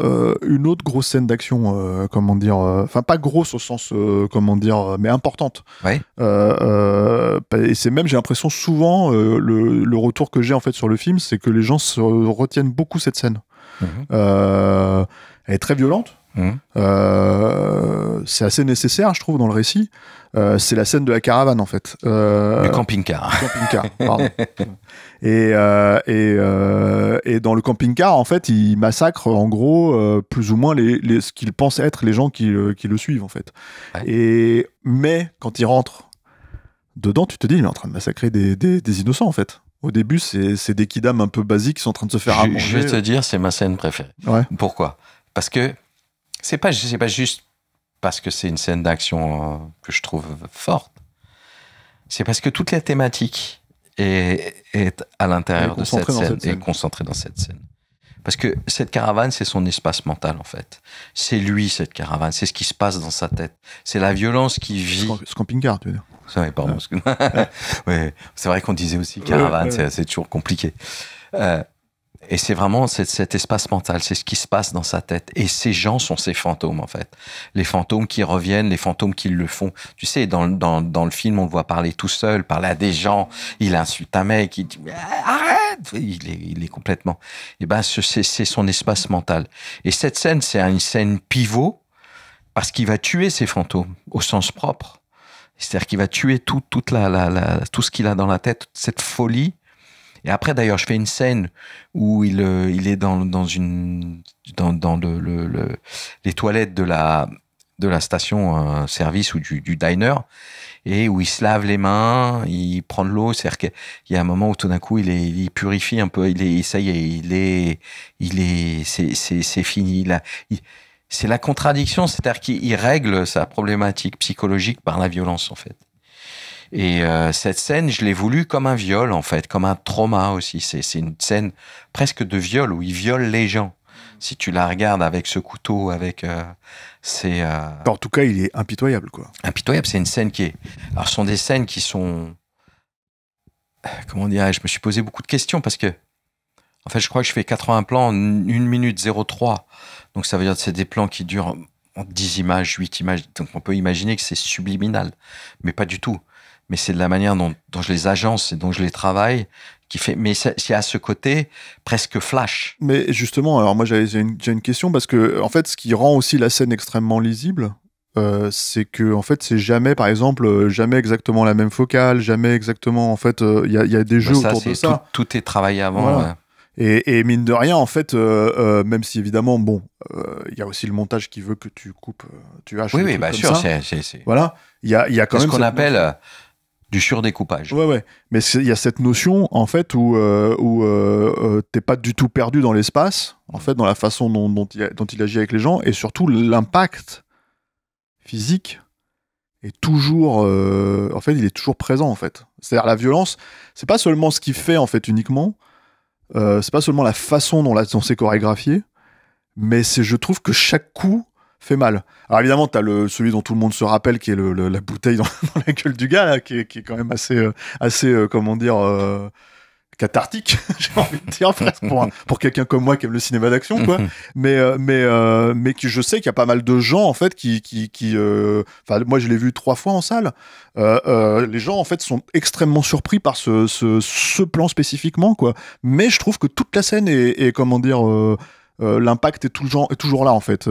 une autre grosse scène d'action, comment dire, enfin, pas grosse au sens, comment dire, mais importante. Ouais. Et c'est même, j'ai l'impression, souvent, le retour que j'ai, en fait, sur le film, c'est que les gens se retiennent beaucoup cette scène. Elle est très violente. C'est assez nécessaire, je trouve, dans le récit. C'est la scène de la caravane, en fait. Le camping-car. Pardon. Et dans le camping-car, en fait, il massacre, en gros, plus ou moins ce qu'il pense être les gens qui le suivent, en fait. Ouais. Mais quand il rentre dedans, tu te dis, il est en train de massacrer des innocents, en fait. Au début, c'est des kidams un peu basiques qui sont en train de se faire à manger. Je vais te dire, c'est ma scène préférée. Ouais. Pourquoi ? Parce que c'est pas juste parce que c'est une scène d'action que je trouve forte. C'est parce que toute la thématique est à l'intérieur de cette scène, est concentrée dans cette scène. Parce que cette caravane, c'est son espace mental, en fait. C'est lui, cette caravane. C'est ce qui se passe dans sa tête. C'est la violence qui vit. Ce camping-car, tu veux dire. Ouais, pardon. Ouais, c'est vrai qu'on disait aussi caravane, c'est toujours compliqué. Et c'est vraiment cet espace mental, c'est ce qui se passe dans sa tête. Et ces gens sont ces fantômes, en fait. Les fantômes qui reviennent, les fantômes qui le font. Tu sais, dans le film, on le voit parler tout seul, parler à des gens. Il insulte un mec, il dit « Arrête !» Il est complètement... Et ben, c'est son espace mental. Et cette scène, c'est une scène pivot parce qu'il va tuer ces fantômes, au sens propre. C'est-à-dire qu'il va tuer tout ce qu'il a dans la tête, toute cette folie. Et après, d'ailleurs, je fais une scène où il est dans les toilettes de la station service ou du diner, et où il se lave les mains, il prend de l'eau. C'est-à-dire qu'il y a un moment où tout d'un coup, il purifie un peu. Ça y est, c'est fini. C'est la contradiction, c'est-à-dire qu'il règle sa problématique psychologique par la violence, en fait. Et cette scène, je l'ai voulu comme un viol, en fait, comme un trauma aussi. C'est une scène presque de viol, où il viole les gens. Si tu la regardes avec ce couteau, c'est... En tout cas, il est impitoyable, quoi. Impitoyable, c'est une scène qui est... Alors, ce sont des scènes qui sont... Comment dirais-je ? Je me suis posé beaucoup de questions, parce que, en fait, je crois que je fais 80 plans en 1 minute 03. Donc, ça veut dire que c'est des plans qui durent 10 images, 8 images. Donc, on peut imaginer que c'est subliminal, mais pas du tout. Mais c'est de la manière dont je les agence et dont je les travaille qui fait. Mais c'est à ce côté presque flash. Mais justement, alors moi j'ai une question parce que en fait, ce qui rend aussi la scène extrêmement lisible, c'est que en fait, c'est jamais, par exemple, jamais exactement la même focale, jamais exactement. En fait, il y a des jeux autour de ça. Tout est travaillé avant. Voilà. Ouais. Et mine de rien, en fait, même si évidemment, bon, il y a aussi le montage qui veut que tu coupes, tu haches. Oui, bien sûr. Voilà, il y a quand même ce qu'on appelle du surdécoupage. Ouais. Mais il y a cette notion, en fait, où t'es pas du tout perdu dans l'espace, en fait, dans la façon dont il agit avec les gens, et surtout l'impact physique est toujours, en fait, il est toujours présent, en fait. C'est-à-dire la violence, c'est pas seulement ce qu'il fait, en fait, uniquement, c'est pas seulement la façon dont c'est chorégraphié, mais je trouve que chaque coup fait mal. Alors évidemment, t'as celui dont tout le monde se rappelle, qui est la bouteille dans la gueule du gars, là, qui est quand même assez comment dire, cathartique, j'ai envie de dire, presque pour quelqu'un comme moi qui aime le cinéma d'action, quoi. mais que je sais qu'il y a pas mal de gens, en fait, enfin, moi je l'ai vu 3 fois en salle. Les gens, en fait, sont extrêmement surpris par ce plan spécifiquement, quoi. Mais je trouve que toute la scène est comment dire, l'impact est toujours là, en fait.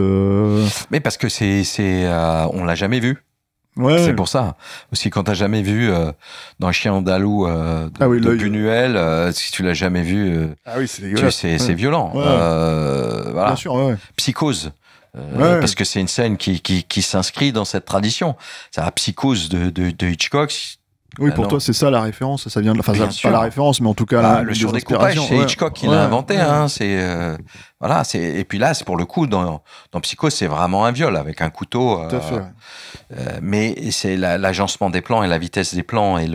Mais parce que on l'a jamais vu. Ouais. C'est pour ça. Aussi, quand t'as jamais vu dans Chien andalou de Buñuel, si tu l'as jamais vu, c'est violent. Ouais. Voilà. Bien sûr, ouais. Psychose. Parce que c'est une scène qui s'inscrit dans cette tradition. C'est la Psychose de Hitchcock. Oui, pour toi, c'est ça la référence. Ça vient de pas la référence, mais en tout cas le surdécoupage. C'est Hitchcock qui l'a inventé. Hein, voilà. Et puis là, c'est pour le coup dans Psycho, c'est vraiment un viol avec un couteau. Tout à fait. Mais c'est l'agencement des plans et la vitesse des plans et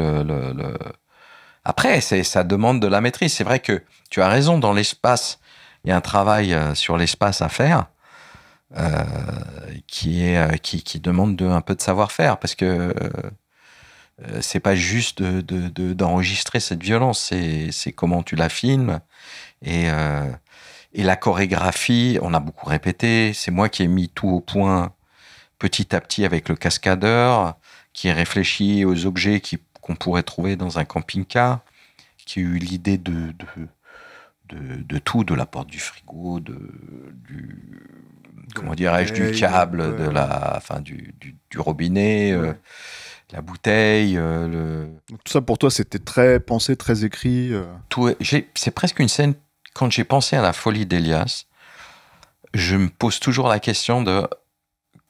Après, ça demande de la maîtrise. C'est vrai que tu as raison. Dans l'espace, il y a un travail sur l'espace à faire. Qui demande un peu de savoir-faire, parce que c'est pas juste d'enregistrer cette violence, c'est comment tu la filmes, et la chorégraphie, on a beaucoup répété, c'est moi qui ai mis tout au point petit à petit avec le cascadeur, qui a réfléchi aux objets qu'on pourrait trouver dans un camping-car, qui a eu l'idée de tout, de la porte du frigo, comment dirais-je, du câble, du robinet, la bouteille. Tout ça pour toi, c'était très pensé, très écrit. C'est presque une scène. Quand j'ai pensé à la folie d'Elias, je me pose toujours la question de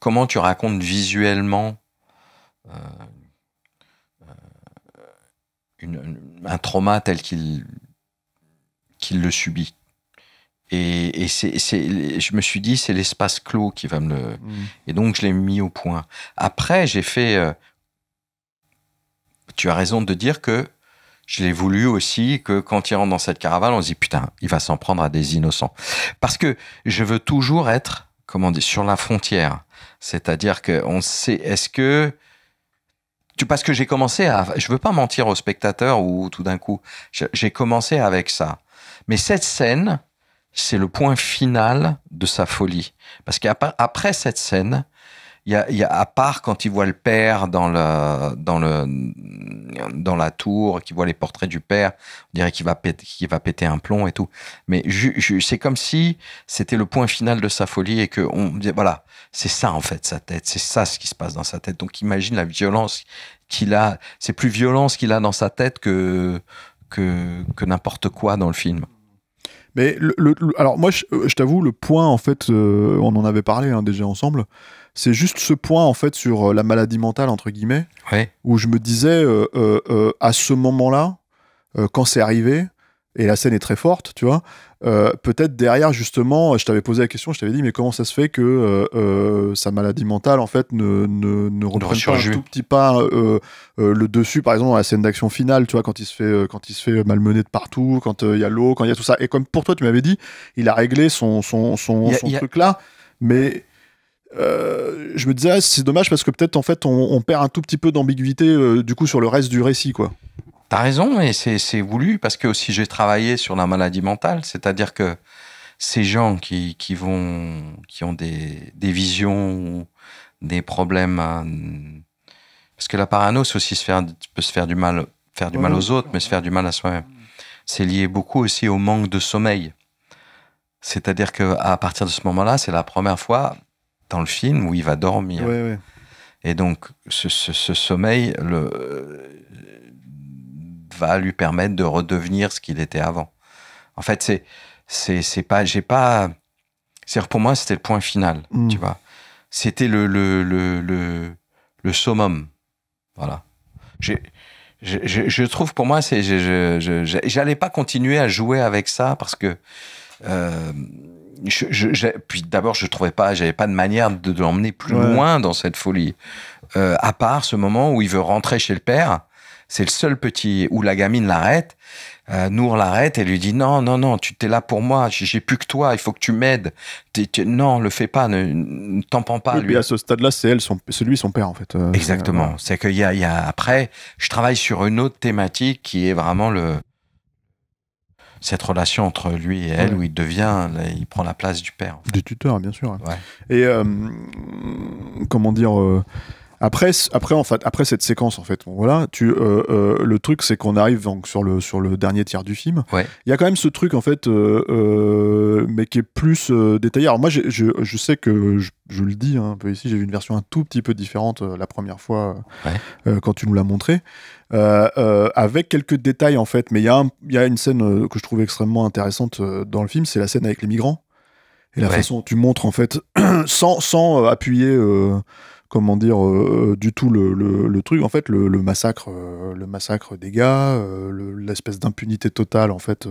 comment tu racontes visuellement un trauma tel qu'il le subit. Et je me suis dit, c'est l'espace clos qui va me le... Et donc, je l'ai mis au point. Après, j'ai fait... tu as raison de dire que je l'ai voulu aussi que quand il rentre dans cette caravane, on se dit putain, il va s'en prendre à des innocents. Parce que je veux toujours être, comment dire, sur la frontière. C'est-à-dire qu'on sait, est-ce que parce que j'ai commencé je veux pas mentir aux spectateurs ou tout d'un coup, j'ai commencé avec ça. Mais cette scène, c'est le point final de sa folie. Parce qu'après cette scène, il y a, à part quand il voit le père dans la tour, qu'il voit les portraits du père, on dirait qu'il va péter un plomb et tout. Mais c'est comme si c'était le point final de sa folie et que on disait, voilà, c'est ça en fait sa tête, c'est ça ce qui se passe dans sa tête. Donc imagine la violence qu'il a, c'est plus violent ce qu'il a dans sa tête que n'importe quoi dans le film. Mais alors moi, je t'avoue, le point en fait, on en avait parlé déjà ensemble. C'est juste ce point en fait sur la maladie mentale entre guillemets, ouais. Où je me disais à ce moment-là, quand c'est arrivé, et la scène est très forte, tu vois. Peut-être derrière justement, je t'avais posé la question, je t'avais dit mais comment ça se fait que sa maladie mentale en fait ne reprenne pas un tout petit pas le dessus, par exemple dans la scène d'action finale, tu vois, quand il se fait malmener de partout, quand il y a l'eau, quand il y a tout ça. Et comme pour toi tu m'avais dit, il a réglé son truc là, mais je me disais c'est dommage parce que peut-être en fait on perd un tout petit peu d'ambiguïté du coup sur le reste du récit, quoi. T'as raison, et c'est voulu, parce que aussi j'ai travaillé sur la maladie mentale, c'est-à-dire que ces gens qui ont des visions, des problèmes, parce que la parano, c'est aussi peut se faire du mal aux autres, mais se faire du mal à soi-même. C'est lié beaucoup aussi au manque de sommeil. C'est-à-dire qu'à partir de ce moment-là, c'est la première fois dans le film où il va dormir. Ouais. Et donc, ce sommeil, va lui permettre de redevenir ce qu'il était avant. En fait, c'est-à-dire pour moi, c'était le point final, tu vois. C'était le summum. Voilà. Je trouve, pour moi, j'allais pas continuer à jouer avec ça parce que, puis d'abord, j'avais pas de manière de l'emmener plus loin dans cette folie. À part ce moment où il veut rentrer chez le père. C'est le seul petit où la gamine l'arrête, Nour l'arrête et lui dit non, tu t'es là pour moi, j'ai plus que toi, il faut que tu m'aides. Non, le fais pas, ne t'en prends pas. Oui, lui. Et à ce stade-là, c'est lui son père en fait. Exactement. C'est qu'il y a après, je travaille sur une autre thématique qui est vraiment cette relation entre lui et elle où il prend la place du père. Du tuteur, bien sûr. Ouais. Et comment dire. Après cette séquence, en fait, voilà, le truc, c'est qu'on arrive donc sur le dernier tiers du film. Ouais. Il y a quand même ce truc, en fait, mais qui est plus détaillé. Alors moi, je sais que je le dis un peu ici, j'ai vu une version un tout petit peu différente la première fois quand tu nous l'as montré, avec quelques détails, en fait. Mais il y a une scène que je trouve extrêmement intéressante dans le film, c'est la scène avec les migrants et la façon dont tu montres, en fait, sans appuyer. Comment dire du tout le truc, en fait, le massacre des gars, l'espèce d'impunité totale, en fait,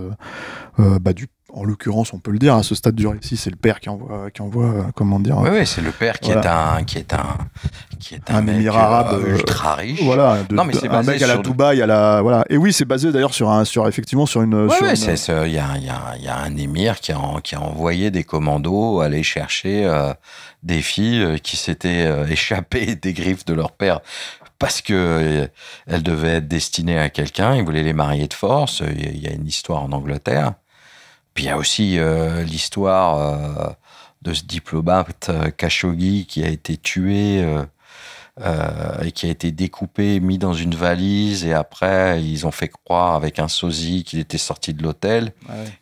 en l'occurrence, on peut le dire, à ce stade du récit, c'est le père qui envoie comment dire. Oui, c'est le père qui est un mec émir arabe ultra riche. Voilà, non, mais c'est un mec à la Dubaï, voilà. Et oui, c'est basé d'ailleurs effectivement sur une. Il y a un émir qui a envoyé des commandos aller chercher des filles qui s'étaient échappées des griffes de leur père parce que elles devaient être destinées à quelqu'un. Ils voulaient les marier de force. Il y a une histoire en Angleterre. Puis il y a aussi l'histoire de ce diplomate Khashoggi qui a été tué et qui a été découpé, mis dans une valise, et après ils ont fait croire avec un sosie qu'il était sorti de l'hôtel.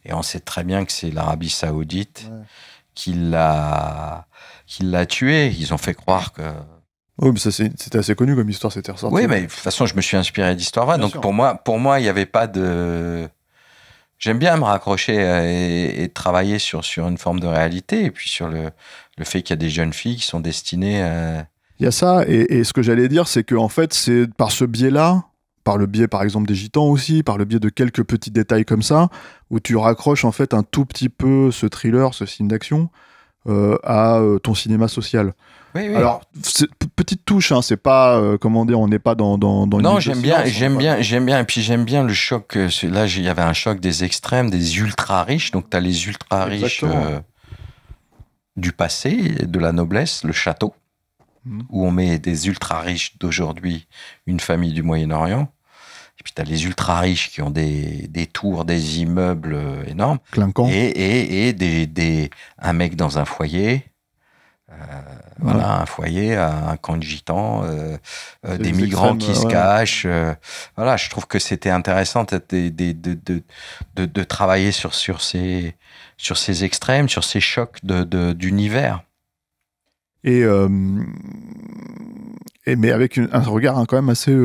Et on sait très bien que c'est l'Arabie Saoudite qui l'a tué. Ils ont fait croire que... Oui, mais c'était assez connu comme histoire, c'était ressorti. Oui, mais de toute façon, je me suis inspiré d'histoires vraies. Donc pour moi, il n'y avait pas de... J'aime bien me raccrocher et travailler sur une forme de réalité, et puis sur le fait qu'il y a des jeunes filles qui sont destinées à... Il y a ça, et ce que j'allais dire, c'est qu'en fait, c'est par ce biais-là, par le biais, par exemple, des Gitans aussi, par le biais de quelques petits détails comme ça, où tu raccroches, en fait, un tout petit peu ce thriller, ce film d'action, à ton cinéma social. Oui. Alors, petite touche, hein, c'est pas, comment dire, on n'est pas dans non, j'aime bien. Et puis j'aime bien le choc. Là, il y avait un choc des extrêmes, des ultra riches. Donc, tu as les ultra riches du passé, de la noblesse, le château, où on met des ultra riches d'aujourd'hui, une famille du Moyen-Orient. Et puis, tu as les ultra riches qui ont des tours, des immeubles énormes. Clinquants. Et un mec dans un foyer. Voilà, un foyer, un camp de gitans, des migrants qui se cachent. Voilà, je trouve que c'était intéressant de travailler sur ces extrêmes, sur ces chocs d'univers. Mais avec un regard quand même assez...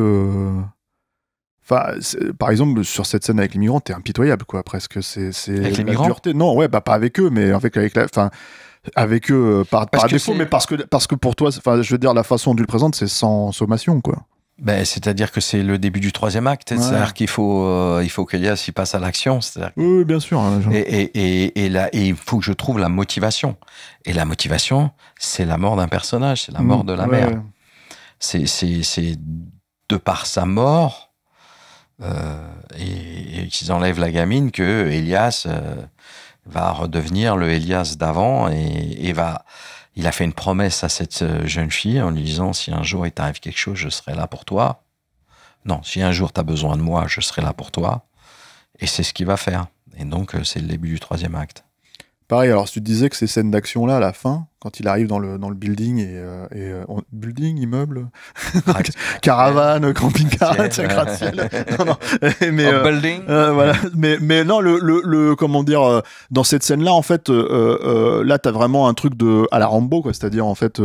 Enfin, par exemple, sur cette scène avec les migrants, t'es impitoyable, quoi, presque. C'est avec les migrants dureté. Non, ouais, bah pas avec eux, mais avec la... Enfin, avec eux par défaut, mais parce que pour toi, enfin, je veux dire, la façon dont tu le présentes, c'est sans sommation, quoi. Ben, c'est-à-dire que c'est le début du 3e acte, c'est-à-dire qu'il faut qu'Elias il passe à l'action. Oui, bien sûr. Et là, il faut que je trouve la motivation. Et la motivation, c'est la mort d'un personnage, c'est la mort de la mère. Ouais. C'est de par sa mort et qu'ils enlèvent la gamine que Elias va redevenir le Elias d'avant et il a fait une promesse à cette jeune fille en lui disant si un jour il t'arrive quelque chose, je serai là pour toi. Non, si un jour tu as besoin de moi, je serai là pour toi. Et c'est ce qu'il va faire. Et donc, c'est le début du 3e acte. Pareil, alors si tu disais que ces scènes d'action-là, à la fin, quand il arrive dans le building building, immeuble, caravane, camping-car, gratte-ciel. Non, building. Voilà. Mais non, comment dire, dans cette scène-là, en fait, là, t'as vraiment un truc à la Rambo, quoi. C'est-à-dire, en fait,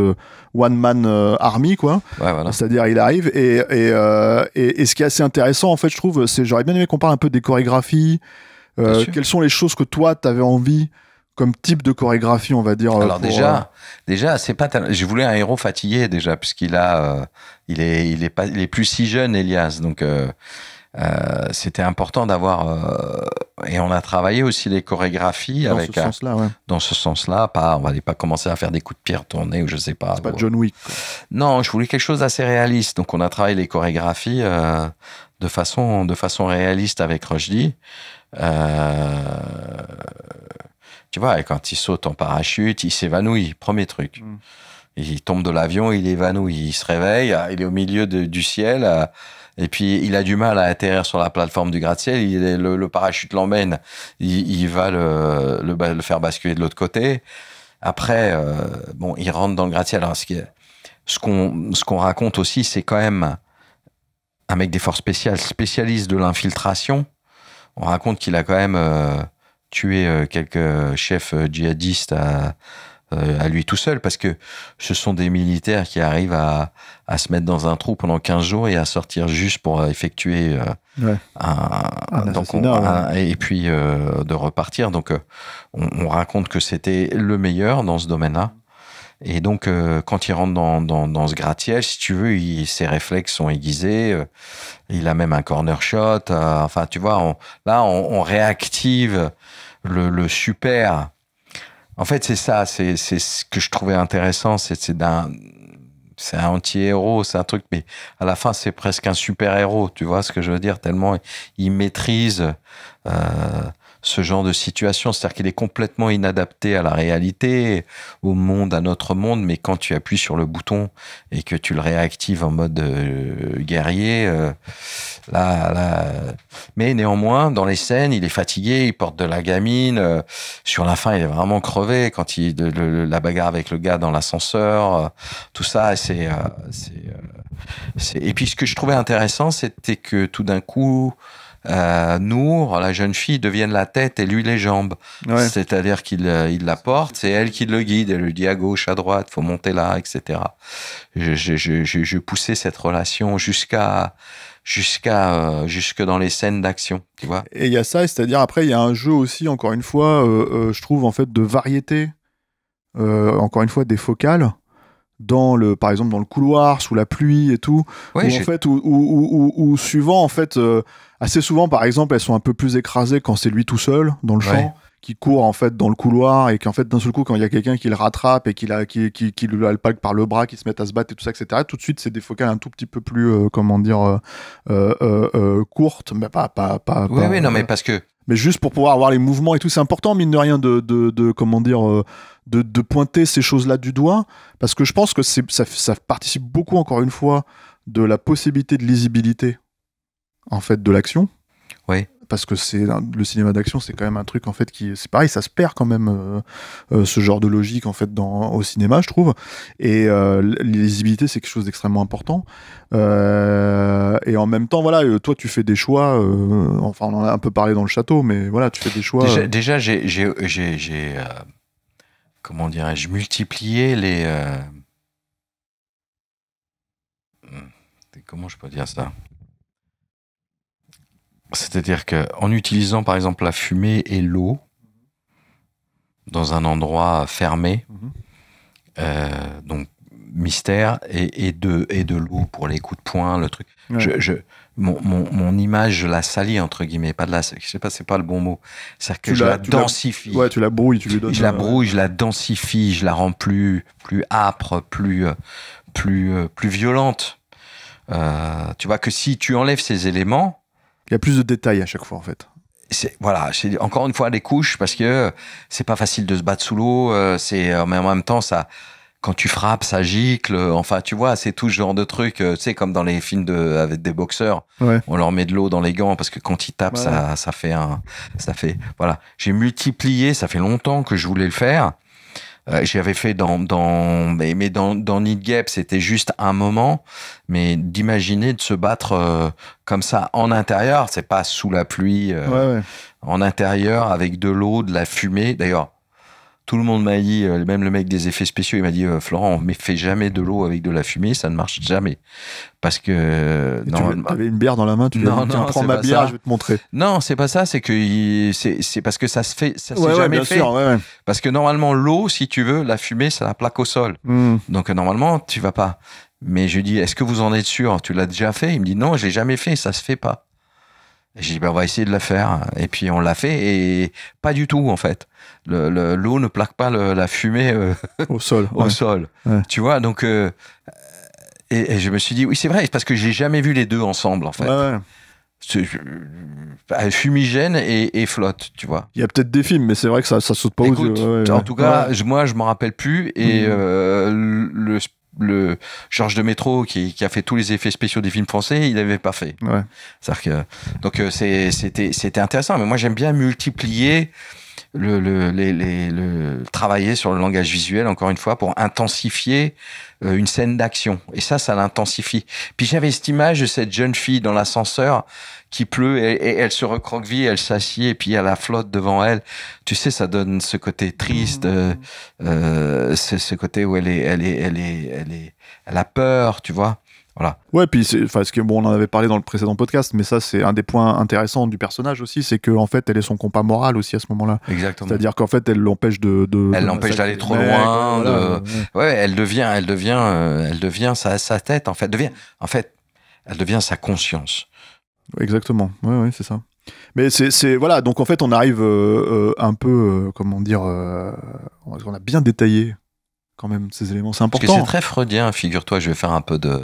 one man army, quoi. Ouais, voilà. C'est-à-dire, il arrive et ce qui est assez intéressant, en fait, je trouve, j'aurais bien aimé qu'on parle un peu des chorégraphies. Quelles sont les choses que toi, t'avais envie comme type de chorégraphie, on va dire. Alors déjà, c'est pas je voulais un héros fatigué déjà, puisqu'il il est plus si jeune, Elias. Donc c'était important d'avoir. Et on a travaillé aussi les chorégraphies dans ce sens-là. On va pas commencer à faire des coups de pierre tournés ou je sais pas. C'est pas John Wick, quoi. Non, je voulais quelque chose d'assez réaliste. Donc on a travaillé les chorégraphies de façon réaliste avec Rushdie. Tu vois, quand il saute en parachute, il s'évanouit, premier truc. Il tombe de l'avion, il évanouit, il se réveille, il est au milieu du ciel, et puis il a du mal à atterrir sur la plateforme du gratte-ciel, le parachute l'emmène, il va le faire basculer de l'autre côté. Après, il rentre dans le gratte-ciel. Alors, ce qu'on raconte aussi, c'est quand même un mec des forces spéciales, spécialiste de l'infiltration. On raconte qu'il a quand même tué quelques chefs djihadistes à lui tout seul, parce que ce sont des militaires qui arrivent à se mettre dans un trou pendant 15 jours et à sortir juste pour effectuer et puis de repartir. Donc on raconte que c'était le meilleur dans ce domaine-là. Et donc, quand il rentre dans ce gratte-ciel, si tu veux, ses réflexes sont aiguisés. Il a même un corner shot. Enfin, tu vois, on réactive le super. En fait, c'est ça. C'est ce que je trouvais intéressant. C'est un anti-héros, c'est un truc, mais à la fin, c'est presque un super-héros. Tu vois ce que je veux dire? Tellement il maîtrise ce genre de situation, c'est-à-dire qu'il est complètement inadapté à la réalité, au monde, à notre monde, mais quand tu appuies sur le bouton et que tu le réactives en mode guerrier, mais néanmoins, dans les scènes, il est fatigué, il porte de la gamine, sur la fin, il est vraiment crevé, quand la bagarre avec le gars dans l'ascenseur, tout ça, et puis ce que je trouvais intéressant, c'était que tout d'un coup, Nour, la jeune fille, devienne la tête et lui les jambes. Ouais. C'est-à-dire qu'il la porte, c'est elle qui le guide, elle lui dit à gauche, à droite, faut monter là, etc. Je poussais cette relation jusque dans les scènes d'action, tu vois. Et il y a ça, c'est-à-dire après il y a un jeu aussi, encore une fois, je trouve en fait de variété, encore une fois des focales. Par exemple dans le couloir sous la pluie et tout, où suivant en fait assez souvent par exemple elles sont un peu plus écrasées quand c'est lui tout seul dans le champ qui court en fait dans le couloir et qu'en fait d'un seul coup quand il y a quelqu'un qui le rattrape et qui lui alpague par le bras, qui se met à se battre et tout ça, etc. Tout de suite c'est des focales un tout petit peu plus courtes, mais pas oui, non mais parce que mais juste pour pouvoir avoir les mouvements et tout, c'est important mine de rien de pointer ces choses-là du doigt, parce que je pense que ça participe beaucoup, encore une fois, de la possibilité de lisibilité en fait de l'action. Oui. Parce que le cinéma d'action, c'est quand même un truc en fait c'est pareil, ça se perd quand même ce genre de logique en fait au cinéma, je trouve. Et la lisibilité, c'est quelque chose d'extrêmement important. Et en même temps, voilà, toi, tu fais des choix. Enfin, on en a un peu parlé dans le château, mais voilà, tu fais des choix. Déjà, j'ai comment dirais-je, multiplié les. Comment je peux dire ça? C'est-à-dire qu'en utilisant par exemple la fumée et l'eau dans un endroit fermé, donc mystère et de l'eau pour les coups de poing, le truc. Ouais. Mon image, je la salis entre guillemets, pas de la, je sais pas, c'est pas le bon mot. C'est-à-dire que je la densifie. Ouais, tu la brouilles, tu lui donnes. Je la brouille, je la densifie, je la rends plus âpre, plus violente. Tu vois que si tu enlèves ces éléments, il y a plus de détails à chaque fois en fait. Voilà, c'est encore une fois les couches, parce que c'est pas facile de se battre sous l'eau, mais en même temps ça, quand tu frappes, ça gicle. Enfin, tu vois, c'est tout ce genre de trucs. Tu sais, comme dans les films avec des boxeurs, on leur met de l'eau dans les gants parce que quand ils tapent, ça fait voilà. J'ai multiplié. Ça fait longtemps que je voulais le faire. J'avais fait dans Need Gap, c'était juste un moment, mais d'imaginer de se battre comme ça en intérieur, c'est pas sous la pluie, en intérieur avec de l'eau, de la fumée. D'ailleurs, tout le monde m'a dit, même le mec des effets spéciaux, il m'a dit Florent, mais fais jamais de l'eau avec de la fumée, ça ne marche jamais. Parce que tu avais une bière dans la main, tu tiens, prends ma bière, je vais te montrer. Non, c'est pas ça, c'est que c'est parce que ça se fait, ça s'est jamais fait. Sûr, Parce que normalement l'eau, si tu veux, la fumée, ça la plaque au sol. Donc normalement, tu vas pas. Mais je lui dis, est-ce que vous en êtes sûr? Tu l'as déjà fait? Il me dit non, je l'ai jamais fait, ça se fait pas. J'ai dit, on va essayer de la faire. Et puis, on l'a fait et pas du tout, en fait. L'eau ne plaque pas la fumée au sol. Au sol. Ouais. Tu vois, donc... et je me suis dit, oui, c'est vrai, parce que j'ai jamais vu les deux ensemble, en fait. Fumigène et flotte, tu vois. Il y a peut-être des films, mais c'est vrai que ça saute pas aux yeux. En tout cas, moi, je m'en rappelle plus. Et le Georges de Métro qui a fait tous les effets spéciaux des films français, il l'avait pas fait. C'est-à-dire que donc c'était intéressant, mais moi j'aime bien multiplier travailler sur le langage visuel, encore une fois, pour intensifier une scène d'action. Et ça l'intensifie. Puis j'avais cette image de cette jeune fille dans l'ascenseur qui pleut et elle se recroqueville, elle s'assied et puis elle a la flotte devant elle. Tu sais, ça donne ce côté triste, ce côté où elle a peur, tu vois. Voilà. Ouais, puis on en avait parlé dans le précédent podcast, mais ça c'est un des points intéressants du personnage aussi, c'est que en fait elle est son compas moral aussi à ce moment-là. Exactement. C'est-à-dire qu'en fait elle l'empêche elle l'empêche d'aller trop loin. Elle devient sa tête en fait. Elle devient sa conscience. Exactement. Ouais, c'est ça. Mais c'est voilà, donc en fait on arrive un peu comment dire, on a bien détaillé quand même ces éléments, c'est important. Parce que c'est très freudien, figure-toi, je vais faire un peu de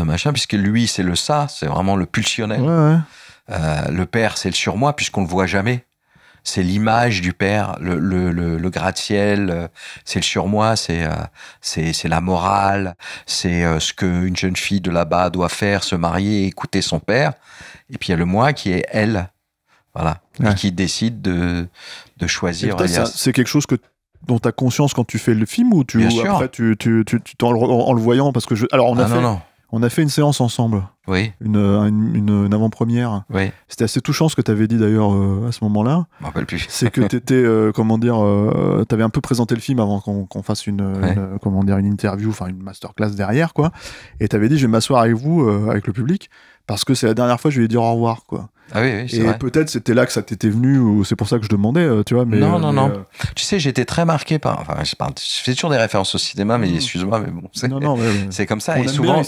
machin, puisque lui c'est le ça, c'est vraiment le pulsionnel. Le père c'est le surmoi, puisqu'on le voit jamais. C'est l'image du père, le gratte-ciel, c'est le surmoi, c'est la morale, c'est ce qu'une jeune fille de là-bas doit faire, se marier, écouter son père. Et puis il y a le moi qui est elle, voilà, et qui décide de choisir. C'est quelque chose dont tu as conscience quand tu fais le film, ou après en le voyant, parce que alors on a fait une séance ensemble. Oui. Une avant-première. Oui. C'était assez touchant ce que tu avais dit d'ailleurs à ce moment-là. Je m'en rappelle plus. C'est que tu étais, tu avais un peu présenté le film avant qu'on fasse une interview, enfin une masterclass derrière, quoi. Et tu avais dit, je vais m'asseoir avec vous, avec le public, parce que c'est la dernière fois que je vais lui dire au revoir, quoi. Ah oui, c'est et vrai. Peut-être c'était là que ça t'était venu, ou c'est pour ça que je demandais, tu vois. Mais, non. Tu sais, j'étais très marqué par. Enfin, je fais toujours des références au cinéma, mais excuse-moi, mais bon, c'est comme ça. Et souvent,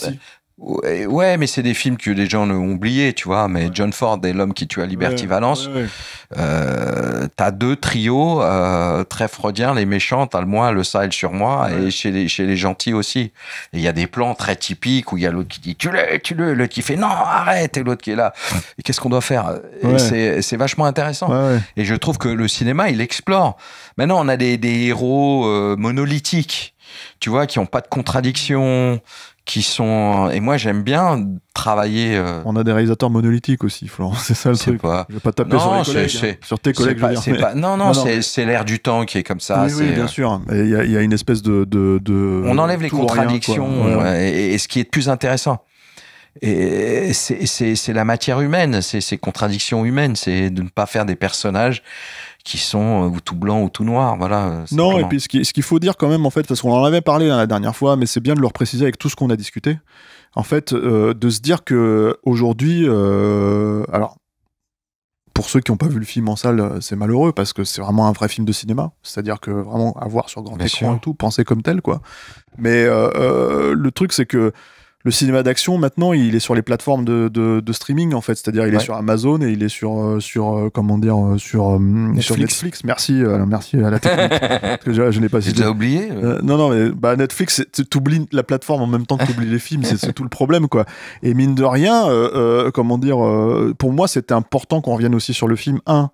Ouais, mais c'est des films que les gens ont oubliés, tu vois. Mais John Ford et L'homme qui tua Liberty Valance, t'as 2 trios très freudiens, les méchants, t'as le moi, le ça et le surmoi, et chez les gentils aussi. Et il y a des plans très typiques où il y a l'autre qui dit tue-le, l'autre qui fait non, arrête, et l'autre qui est là. Et qu'est-ce qu'on doit faire? Et c'est vachement intéressant. Et je trouve que le cinéma, il explore. Maintenant, on a des héros monolithiques, tu vois, qui n'ont pas de contradiction, qui sont... Et moi, j'aime bien travailler... On a des réalisateurs monolithiques aussi, Florent, c'est ça le truc. Pas... Je vais pas taper sur les collègues, sur tes collègues, je veux dire. Non, c'est l'air du temps qui est comme ça. Oui, bien sûr. Il y a une espèce de... On enlève les contradictions, et ce qui est le plus intéressant. Et c'est la matière humaine, c'est ces contradictions humaines, c'est de ne pas faire des personnages qui sont ou tout blanc ou tout noir, voilà. Non, et puis ce qu'il faut dire quand même, en fait, parce qu'on en avait parlé la dernière fois, mais c'est bien de le repréciser avec tout ce qu'on a discuté, en fait, de se dire que aujourd'hui, alors, pour ceux qui n'ont pas vu le film en salle, c'est malheureux, parce que c'est vraiment un vrai film de cinéma, c'est-à-dire que vraiment, à voir sur grand écran et tout, penser comme tel, quoi. Mais le truc, c'est que le cinéma d'action, maintenant, il est sur les plateformes de streaming, en fait. C'est-à-dire, il est sur Amazon et il est sur Netflix. Merci à la technique. Parce que je n'ai pas cité. Tu l'as oublié Non, mais Netflix, t'oublies la plateforme en même temps que t'oublies les films. C'est tout le problème, quoi. Et mine de rien, pour moi, c'était important qu'on revienne aussi sur le film 1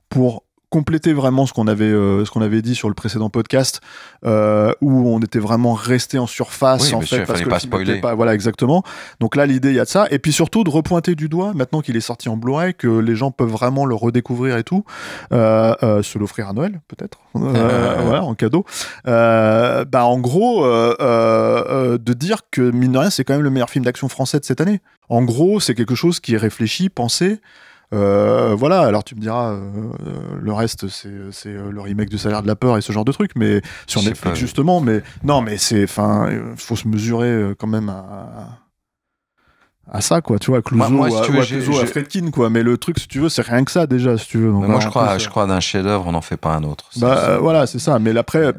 pour compléter vraiment ce qu'on avait dit sur le précédent podcast, où on était vraiment resté en surface, en fait, parce que pas spoiler. Voilà, exactement. Donc là, l'idée, il y a de ça, et puis surtout de repointer du doigt, maintenant qu'il est sorti en Blu-ray, que les gens peuvent vraiment le redécouvrir et tout, se l'offrir à Noël, peut-être, voilà, en cadeau. En gros, de dire que mine de rien, c'est quand même le meilleur film d'action français de cette année. En gros, c'est quelque chose qui est réfléchi, pensé. Voilà, alors tu me diras, le reste c'est le remake de Salaire de la peur et ce genre de trucs, mais sur Netflix justement, mais non, mais faut se mesurer quand même à ça, quoi, tu vois, à Clouseau, à Friedkin, quoi, mais le truc, si tu veux, c'est rien que ça déjà, si tu veux. Donc, moi je crois d'un chef-d'œuvre, on n'en fait pas un autre. Voilà, c'est ça, mais après,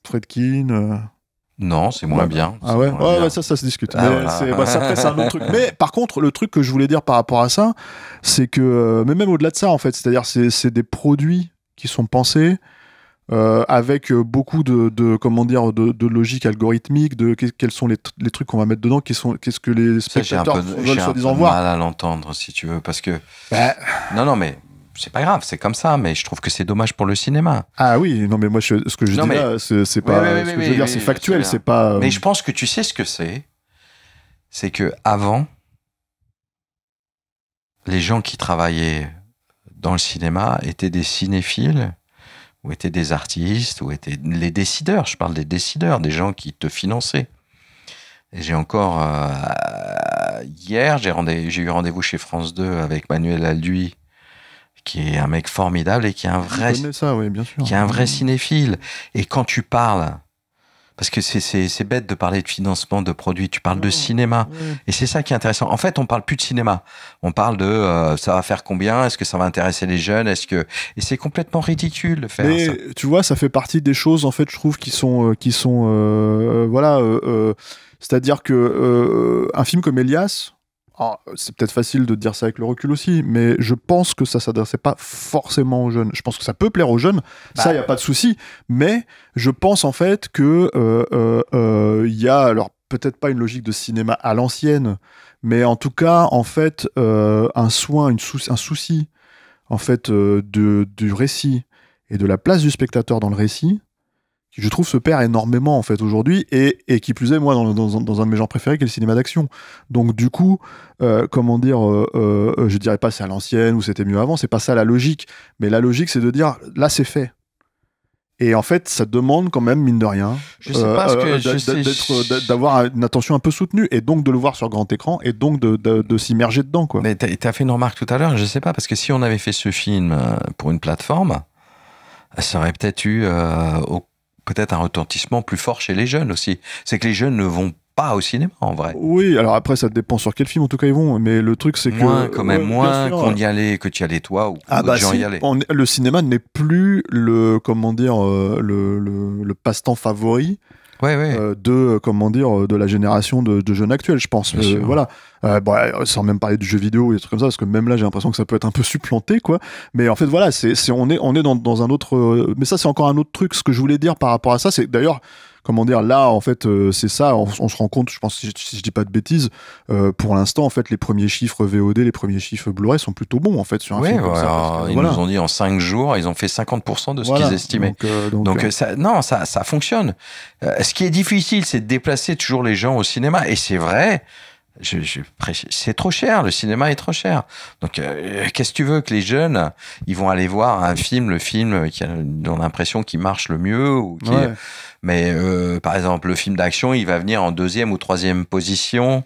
Friedkin. Non, c'est moins bien. Ah ouais, bien. Ça se discute. Mais après, c'est un autre truc. Mais par contre, le truc que je voulais dire par rapport à ça, c'est que, mais même au-delà de ça, en fait, c'est-à-dire, c'est des produits qui sont pensés avec beaucoup de logique algorithmique, quels sont les trucs qu'on va mettre dedans, qu'est-ce que les spectateurs veulent soi-disant voir. J'ai mal à l'entendre, si tu veux, parce que... Non, mais... C'est pas grave, c'est comme ça, mais je trouve que c'est dommage pour le cinéma. Ah oui, non, mais moi, ce que je dis là, c'est pas... ce que je veux dire, c'est factuel, c'est pas... Mais je pense que tu sais ce que c'est que avant, les gens qui travaillaient dans le cinéma étaient des cinéphiles, ou étaient des artistes, ou étaient les décideurs, je parle des décideurs, des gens qui te finançaient. Et j'ai encore... hier, j'ai eu rendez-vous chez France 2 avec Manuel Alduy, qui est un mec formidable et qui est un vrai, qui est un vrai cinéphile. Et quand tu parles, parce que c'est bête de parler de financement de produits, tu parles de cinéma. Et c'est ça qui est intéressant. En fait, on parle plus de cinéma. On parle de ça va faire combien? Est-ce que ça va intéresser les jeunes? Et c'est complètement ridicule de faire ça. Mais tu vois, ça fait partie des choses, en fait, je trouve, qui sont c'est-à-dire que un film comme Elias, c'est peut-être facile de dire ça avec le recul aussi, mais je pense que ça s'adressait pas forcément aux jeunes. Je pense que ça peut plaire aux jeunes, ça, il n'y a pas de souci, mais je pense en fait que y a, alors peut-être pas une logique de cinéma à l'ancienne, mais en tout cas, en fait, un souci en fait, du récit et de la place du spectateur dans le récit, qui je trouve se perd énormément en fait aujourd'hui, et qui plus est moi dans un de mes genres préférés qui est le cinéma d'action. Donc du coup, je dirais pas c'est à l'ancienne ou c'était mieux avant, c'est pas ça la logique, mais la logique c'est de dire là c'est fait. Et en fait, ça demande quand même, mine de rien, d'avoir une attention un peu soutenue, et donc de le voir sur grand écran, et donc de s'immerger dedans, quoi. Mais t'as fait une remarque tout à l'heure, je sais pas, parce que si on avait fait ce film pour une plateforme, ça aurait peut-être eu peut-être un retentissement plus fort chez les jeunes aussi. C'est que les jeunes ne vont pas au cinéma, en vrai. Oui, alors après, ça dépend sur quel film, en tout cas, ils vont. Mais le truc, c'est moins qu'on y allait, que tu y allais toi, ou que d'autres gens y allaient. Le cinéma n'est plus le passe-temps favori de la génération de jeunes actuels, je pense. Voilà. Sans même parler du jeu vidéo et des trucs comme ça, parce que même là, j'ai l'impression que ça peut être un peu supplanté, quoi. Mais en fait, voilà, on est dans un autre. Mais ça, c'est encore un autre truc. Ce que je voulais dire par rapport à ça, c'est d'ailleurs. Là, en fait, c'est ça, on se rend compte, je pense, si je dis pas de bêtises, pour l'instant, en fait, les premiers chiffres VOD, les premiers chiffres Blu-ray sont plutôt bons, en fait, sur un film comme ça. Ils nous ont dit en 5 jours, ils ont fait 50% de ce qu'ils estimaient. Donc ça fonctionne. Ce qui est difficile, c'est de déplacer toujours les gens au cinéma. Et c'est vrai, c'est trop cher, le cinéma est trop cher. Donc, qu'est-ce que tu veux que les jeunes, ils vont aller voir un film, le film qui a l'impression qu'il marche le mieux ou qui... Mais par exemple, le film d'action, il va venir en 2e ou 3e position.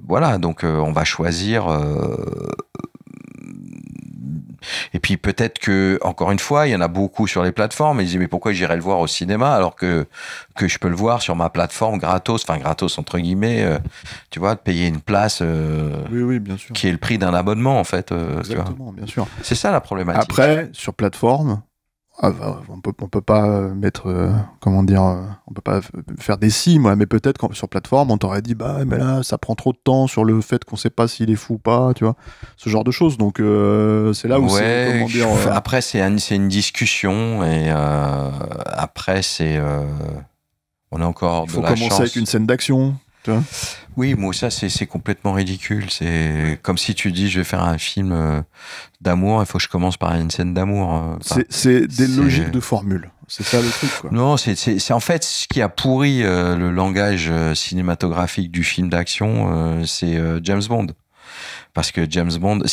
Voilà, donc on va choisir. Et puis peut-être que, encore une fois, il y en a beaucoup sur les plateformes. Et ils disent, mais pourquoi j'irais le voir au cinéma alors que je peux le voir sur ma plateforme gratos, enfin gratos entre guillemets, tu vois, de payer une place oui, bien sûr. Qui est le prix d'un abonnement en fait. Exactement, tu vois. bien sûr. C'est ça la problématique. Après, sur plateforme, on peut pas mettre on peut pas faire des si, mais peut-être que sur plateforme on t'aurait dit mais là ça prend trop de temps sur le fait qu'on sait pas s'il est fou ou pas, tu vois, ce genre de choses. Donc c'est là où après c'est une discussion et après c'est on a encore de la chance. Il faut commencer avec une scène d'action. Oui, moi ça c'est complètement ridicule. C'est comme si tu dis je vais faire un film d'amour, il faut que je commence par une scène d'amour. C'est des logiques de formule. C'est ça le truc, quoi. Non, c'est en fait ce qui a pourri le langage cinématographique du film d'action, c'est James Bond. Parce que James Bond,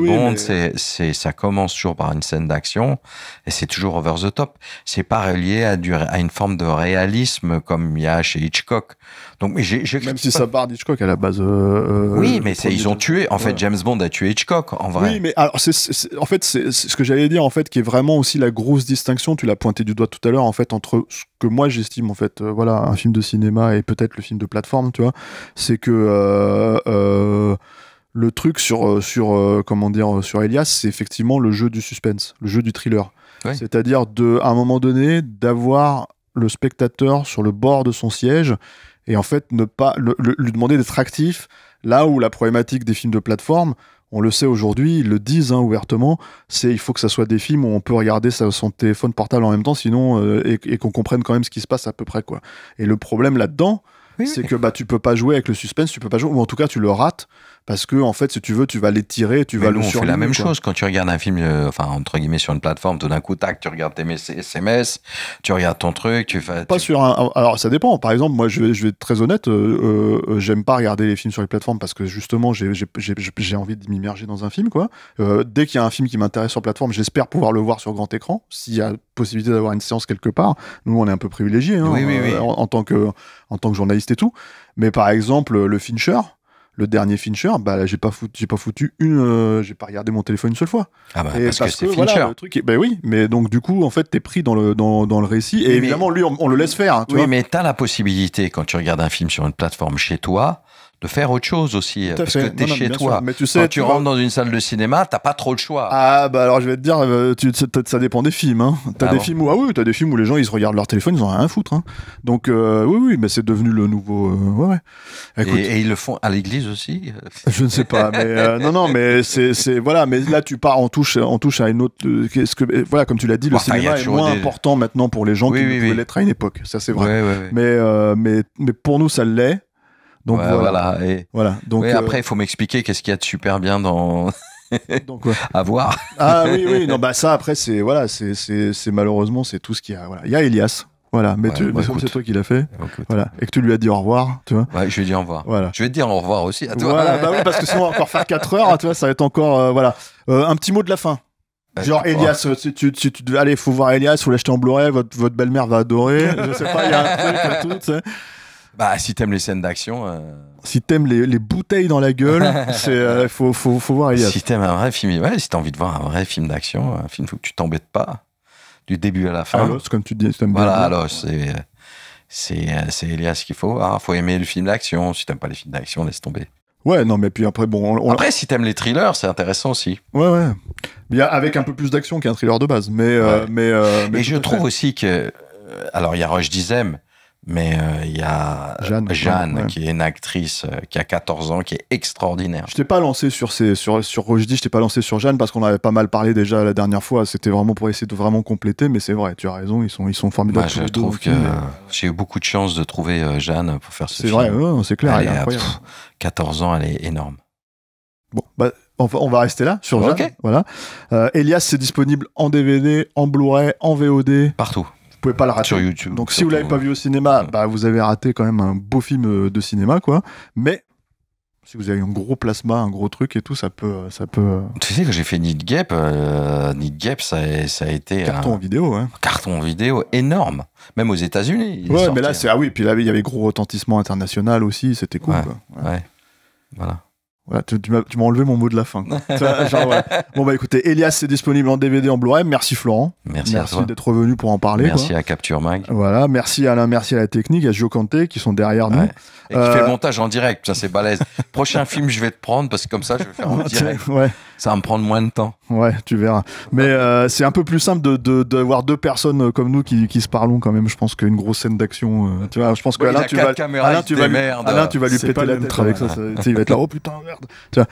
Bond, ça commence toujours par une scène d'action et c'est toujours over the top. C'est pas relié à une forme de réalisme comme il y a chez Hitchcock. Donc, même si ça part d'Hitchcock à la base. Oui, mais ils ont tué. En fait, James Bond a tué Hitchcock, en vrai. Oui, mais alors, c'est ce que j'allais dire, en fait, qui est vraiment aussi la grosse distinction. Tu l'as pointé du doigt tout à l'heure, en fait, entre ce que moi j'estime, en fait, un film de cinéma et peut-être le film de plateforme, tu vois. C'est que le truc sur Elias, c'est effectivement le jeu du suspense, le jeu du thriller. Oui. C'est-à-dire à un moment donné, d'avoir le spectateur sur le bord de son siège et en fait ne pas lui demander d'être actif, là où la problématique des films de plateforme, on le sait aujourd'hui, ils le disent ouvertement, c'est il faut que ça soit des films où on peut regarder son téléphone portable en même temps, sinon et qu'on comprenne quand même ce qui se passe à peu près, quoi. Et le problème là-dedans, c'est que tu peux pas jouer avec le suspense, tu peux pas jouer, ou en tout cas tu le rates, parce que en fait si tu veux tu vas l'étirer, tu vas le surligner. On fait la même chose quand tu regardes un film, entre guillemets sur une plateforme, tout d'un coup tac, tu regardes tes SMS, tu regardes ton truc, alors ça dépend. Par exemple, moi je vais être très honnête, j'aime pas regarder les films sur les plateformes parce que justement j'ai envie de m'immerger dans un film, quoi. Dès qu'il y a un film qui m'intéresse sur plateforme, j'espère pouvoir le voir sur grand écran, s'il y a possibilité d'avoir une séance quelque part. Nous on est un peu privilégiés en tant que journaliste et tout. Mais par exemple le Fincher, le dernier Fincher, j'ai pas regardé mon téléphone une seule fois. Parce que c'est Fincher. Le truc oui, mais donc du coup en fait t'es pris dans le récit et évidemment lui on le laisse faire. Tu vois, mais t'as la possibilité quand tu regardes un film sur une plateforme chez toi de faire autre chose aussi, parce que t'es chez toi. Mais tu sais, quand tu rentres dans une salle de cinéma, t'as pas trop le choix. Alors je vais te dire, ça dépend des films. Hein. T'as des films où les gens ils se regardent leur téléphone, ils ont rien à foutre. Hein. Donc oui, mais c'est devenu le nouveau. Écoute, et ils le font à l'église aussi. Je ne sais pas, mais non, mais c'est voilà. Mais là tu pars, on touche à une autre. Comme tu l'as dit, le cinéma est moins important maintenant pour les gens qu'il ne pouvait l'être à une époque. Ça c'est vrai. Mais pour nous ça l'est. Donc Donc après, il faut m'expliquer qu'est-ce qu'il y a de super bien dans. Donc quoi à voir. Oui. Non, ça après c'est malheureusement c'est tout ce qu'il y a. Voilà. Il y a Elias. Voilà, mais c'est toi qui l'as fait. Voilà, et que tu lui as dit au revoir, tu vois. Ouais, je lui ai dit au revoir. Voilà. Je vais te dire au revoir aussi à toi. Voilà, oui, parce que sinon on va encore faire 4 heures, tu vois, ça va être encore un petit mot de la fin. Genre Elias, tu devais aller, faut voir Elias, faut l'acheter en Blu-ray, votre belle-mère va adorer. Je sais pas, il y a un truc à tout, tu sais. Si t'aimes les scènes d'action. Si t'aimes les bouteilles dans la gueule, faut voir Elias. Si t'aimes un vrai film, si t'as envie de voir un vrai film d'action, un film où tu t'embêtes pas, du début à la fin. Alors, comme tu dis, t'aimes bien. Voilà, alors c'est Elias qu'il faut voir. Faut aimer le film d'action. Si t'aimes pas les films d'action, laisse tomber. Ouais, non, mais puis après, bon. Après, si t'aimes les thrillers, c'est intéressant aussi. Ouais. Avec un peu plus d'action qu'un thriller de base. Mais je trouve aussi que. alors il y a Roche Dizem, mais il y a Jeanne qui est une actrice qui a 14 ans, qui est extraordinaire. Je t'ai pas lancé sur Rochdy, je t'ai pas lancé sur Jeanne parce qu'on avait pas mal parlé déjà la dernière fois. C'était vraiment pour essayer de vraiment compléter, mais c'est vrai, tu as raison, ils sont formidables. Je trouve que j'ai eu beaucoup de chance de trouver Jeanne pour faire ce film. C'est vrai, c'est clair, elle est incroyable. 14 ans, elle est énorme. Bon, on va rester là sur Jeanne. Okay. Voilà. Elias, c'est disponible en DVD, en Blu-ray, en VOD. Partout. Vous pouvez pas le rater. Sur YouTube. Donc si vous l'avez pas vu au cinéma, vous avez raté quand même un beau film de cinéma, quoi. Mais si vous avez un gros plasma, un gros truc et tout, ça peut. Tu sais que j'ai fait Need Gap, ça a été carton vidéo, hein. Carton vidéo énorme, même aux États-Unis. Ouais, mais là puis là il y avait gros retentissement international aussi, c'était cool. Ouais. Voilà. Voilà, tu m'as enlevé mon mot de la fin. Bon écoutez, Elias, c'est disponible en DVD, en Blu-ray. Merci Florent. Merci d'être revenu pour en parler. Merci à Capture Mag. Voilà, merci Alain, merci à la technique, à Gio Kanté qui sont derrière nous. Et qui fait le montage en direct, ça c'est balèze. Prochain film, je vais te prendre parce que comme ça, je vais faire en direct. Ça va me prendre moins de temps. Ouais, tu verras. Mais c'est un peu plus simple d'avoir deux personnes comme nous qui se parlent quand même. Je pense qu'une grosse scène d'action. Tu vois, je pense qu'Alain, tu vas lui péter la tête avec ça. Il va être là, oh putain, merde. Tu vois.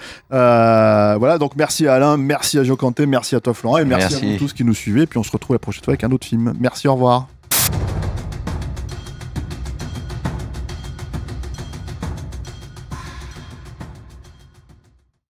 Voilà, donc merci à Alain, merci à Gio Kanté, merci à toi Florent et merci à vous tous qui nous suivez. Et puis on se retrouve la prochaine fois avec un autre film. Merci, au revoir.